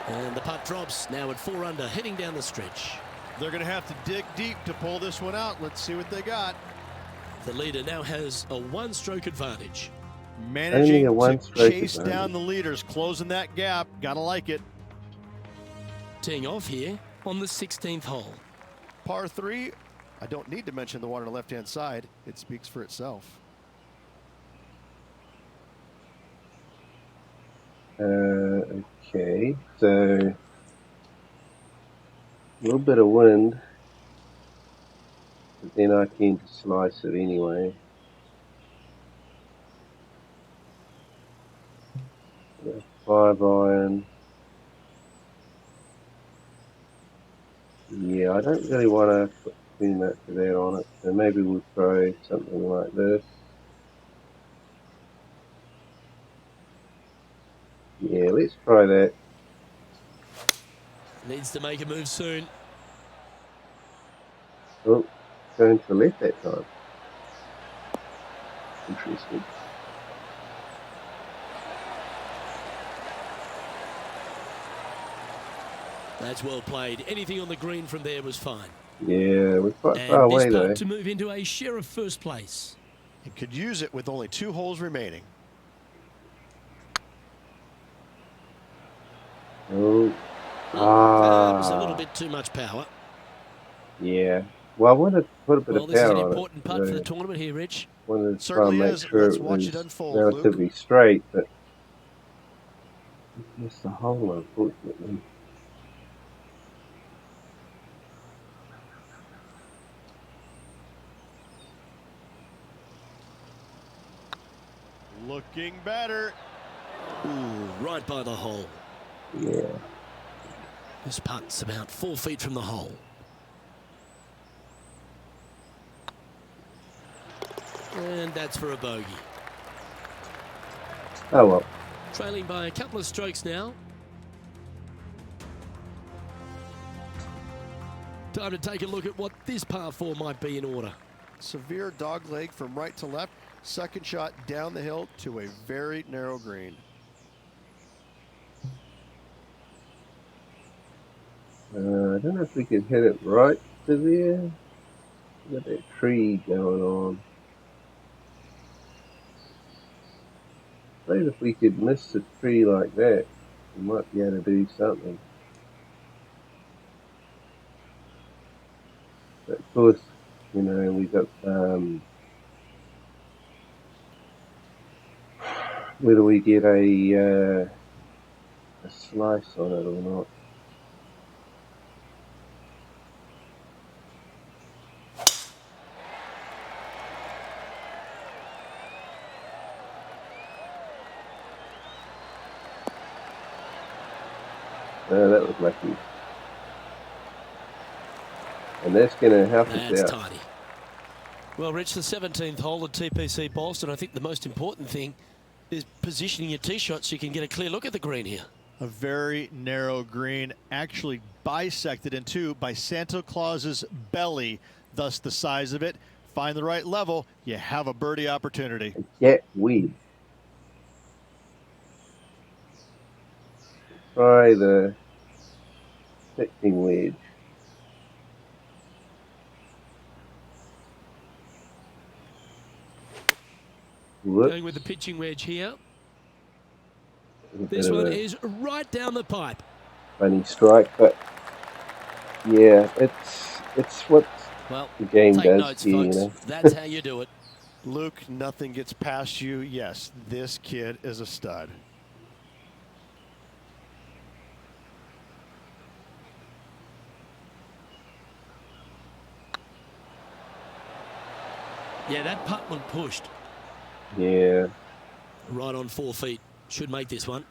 And the putt drops now at 4 under, heading down the stretch. They're going to have to dig deep to pull this one out. Let's see what they got. The leader now has a one-stroke advantage. Managing Only a to one-stroke chase advantage. down the leaders, closing that gap. Gotta like it. Teeing off here on the 16th hole. Par 3. I don't need to mention the one on the left-hand side. It speaks for itself. Okay, so a little bit of wind, but then I tend to slice it anyway. Yeah, 5-iron. Yeah, I don't really want to put too much of that on it, so maybe we'll throw something like this. Yeah, let's try that. Needs to make a move soon. Oh, going to the left that time. Interesting. That's well played. Anything on the green from there was fine. Yeah, we're quite far And away this though. putt to move into a share of first place. He could use it with only 2 holes remaining. Oh, That was a little bit too much power. yeah. Well, I wanted to put a bit Well, of this is power an on important it. putt for So the tournament here, Rich. wanted to try Certainly and make is. sure Let's it watch was it unfold, relatively straight, but missed the hole, unfortunately. Looking better. Ooh, right by the hole. Yeah. This putt's about 4 feet from the hole. And that's for a bogey. Oh well. Trailing by a couple of strokes now. Time to take a look at what this par 4 might be in order. Severe dog leg from right to left. Second shot down the hill to a very narrow green. I don't know if we could hit it right to there. Got that tree going on. I suppose if we could miss the tree like that, we might be able to do something. But of course, you know, we got whether we get a slice on it or not. That was lucky. And that's going to help us That's out. tidy. Well, Rich, the 17th hole at TPC Boston, I think the most important thing is positioning your tee shot so you can get a clear look at the green here. A very narrow green, actually bisected in two by Santa Claus's belly, thus the size of it. Find the right level, you have a birdie opportunity. Get weed. Try the 16 wedge. Whoops. Going with the pitching wedge here. A bit This of one a is right down the pipe. funny strike, but yeah, it's what Well, the game take does notes, to you, folks. you know. That's how you do it. Luke, nothing gets past you. Yes, this kid is a stud. Yeah, that putt one pushed. Yeah. Right on 4 feet. Should make this one.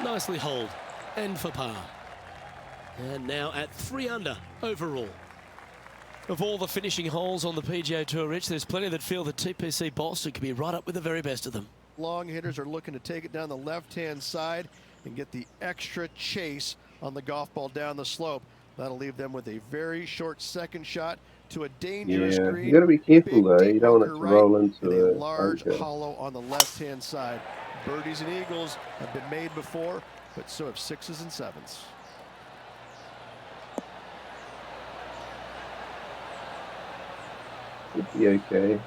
Nicely holed. And for par. And now at 3 under overall. Of all the finishing holes on the PGA Tour, Rich, there's plenty that feel that TPC Boston could be right up with the very best of them. Long hitters are looking to take it down the left-hand side and get the extra chase on the golf ball down the slope. That'll leave them with a very short second shot to a dangerous Yeah, green. you got to be careful Big, though. deep You don't want it bunker to right, roll into and a the large bunker. hollow on the left-hand side. Birdies and eagles have been made before. but so have 6s and 7s. Should be okay.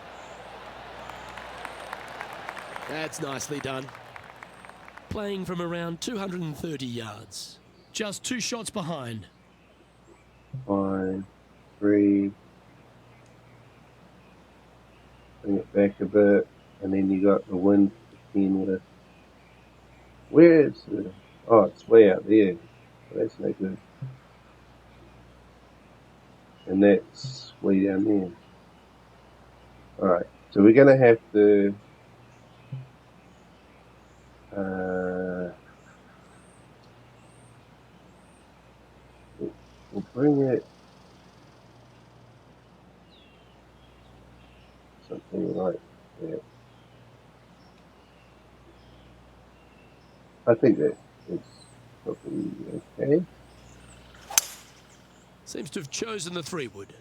That's nicely done. Playing from around 230 yards. Just 2 shots behind. 5, 3. Bring it back a bit, and then you got the wind in with it. Where's the? Oh, it's way out there. Well, that's no good. And that's way down there. Alright, so we're going to have to we'll bring it something like that. I think that is probably okay. Seems to have chosen the 3-wood.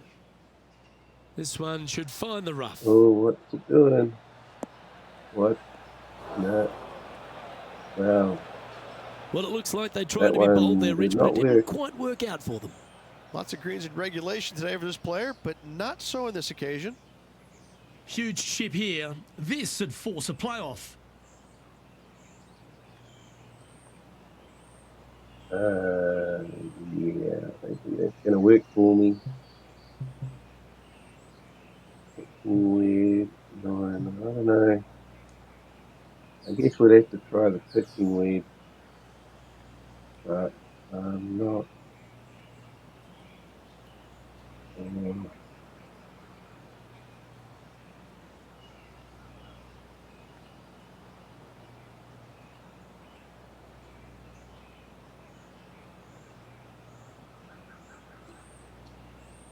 This one should find the rough. Oh, what's it doing? What? No. Well, Well, it looks like they tried to be bold there, Rich, but it didn't quite work out for them. Lots of greens in regulation today for this player, but not so on this occasion. Huge chip here. This would force a playoff. Yeah, I think that's gonna work for me. Weed, 9, I don't know. I guess we'd have to try the 15 weed, but I'm not.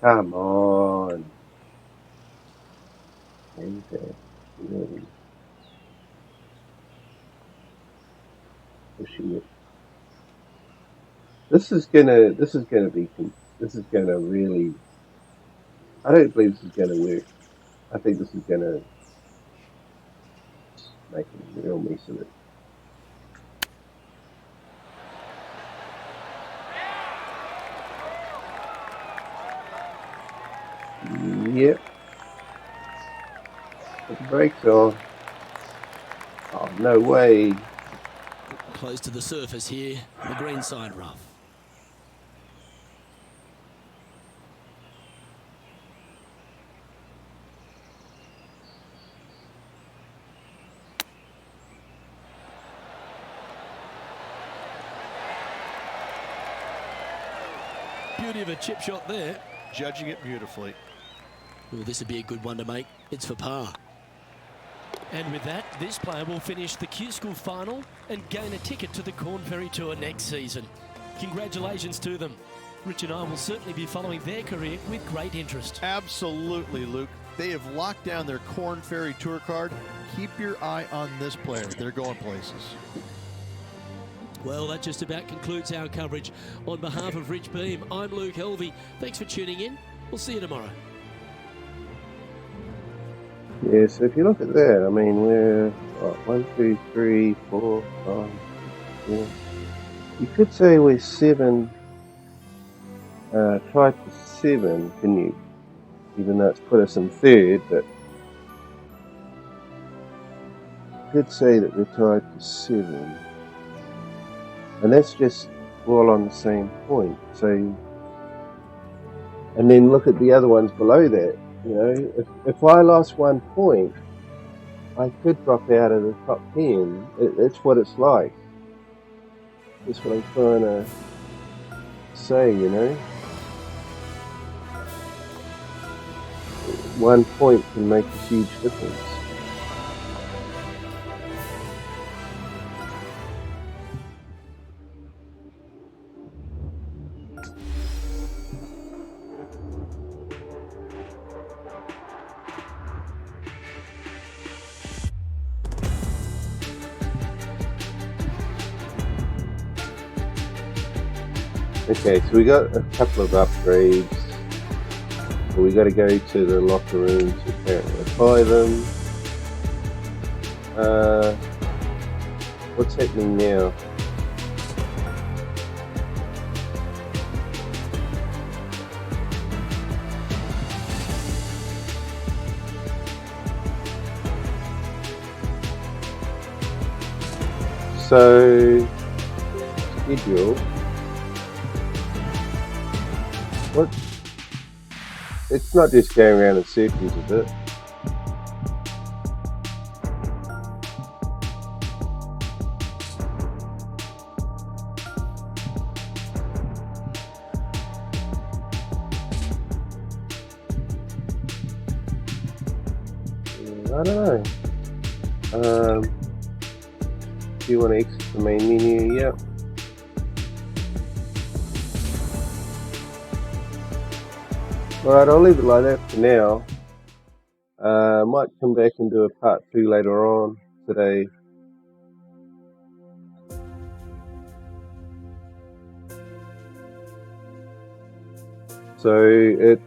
Come on. Okay. Really pushing it. This is gonna really. I don't believe this is gonna work. I think this is gonna make a real mess of it. Yep. Put the brakes on. Oh, no way. Close to the surface here, the green side rough. Beauty of a chip shot there. Judging it beautifully. Well, this would be a good one to make. It's for par. And with that, this player will finish the Q School final and gain a ticket to the Corn Ferry Tour next season. Congratulations to them. Rich and I will certainly be following their career with great interest. Absolutely, Luke. They have locked down their Corn Ferry Tour card. Keep your eye on this player. They're going places. Well, that just about concludes our coverage. On behalf of Rich Beam, I'm Luke Helvey. Thanks for tuning in. We'll see you tomorrow. Yeah, so if you look at that, I mean, we're 1, 2, 3, 4, 5, 6, 7. You could say we're 7. Tied for 7, can you? Even though it's put us in 3rd, but you could say that we're tied for 7. And that's just all on the same point. So, and then look at the other ones below that. You know, if I lost 1 point, I could drop out of the top 10. That's what it's like. That's what I'm trying to say, you know. 1 point can make a huge difference. Okay, so we got a couple of upgrades. We got to go to the locker room to apparently buy them. What's happening now? So, schedule. What? It's not just going around in circles, is it? I don't know. Do you want to exit the main menu? Yep. Alright, I'll leave it like that for now. Might come back and do a part 2 later on today. So it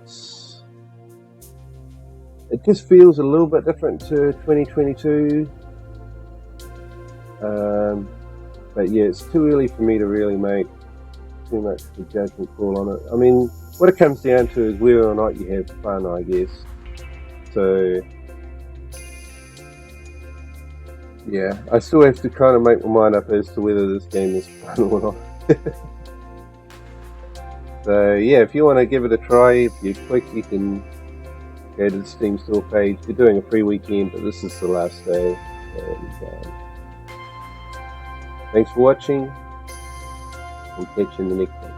just feels a little bit different to 2022. But yeah, it's too early for me to really make too much of a judgment call on it. I mean, what it comes down to is whether or not you have fun, I guess. So yeah, I still have to kind of make my mind up as to whether this game is fun or not. So yeah, if you want to give it a try, if you're quick, you can go to the Steam store page. They're doing a free weekend, but this is the last day. And thanks for watching. We'll catch you in the next one.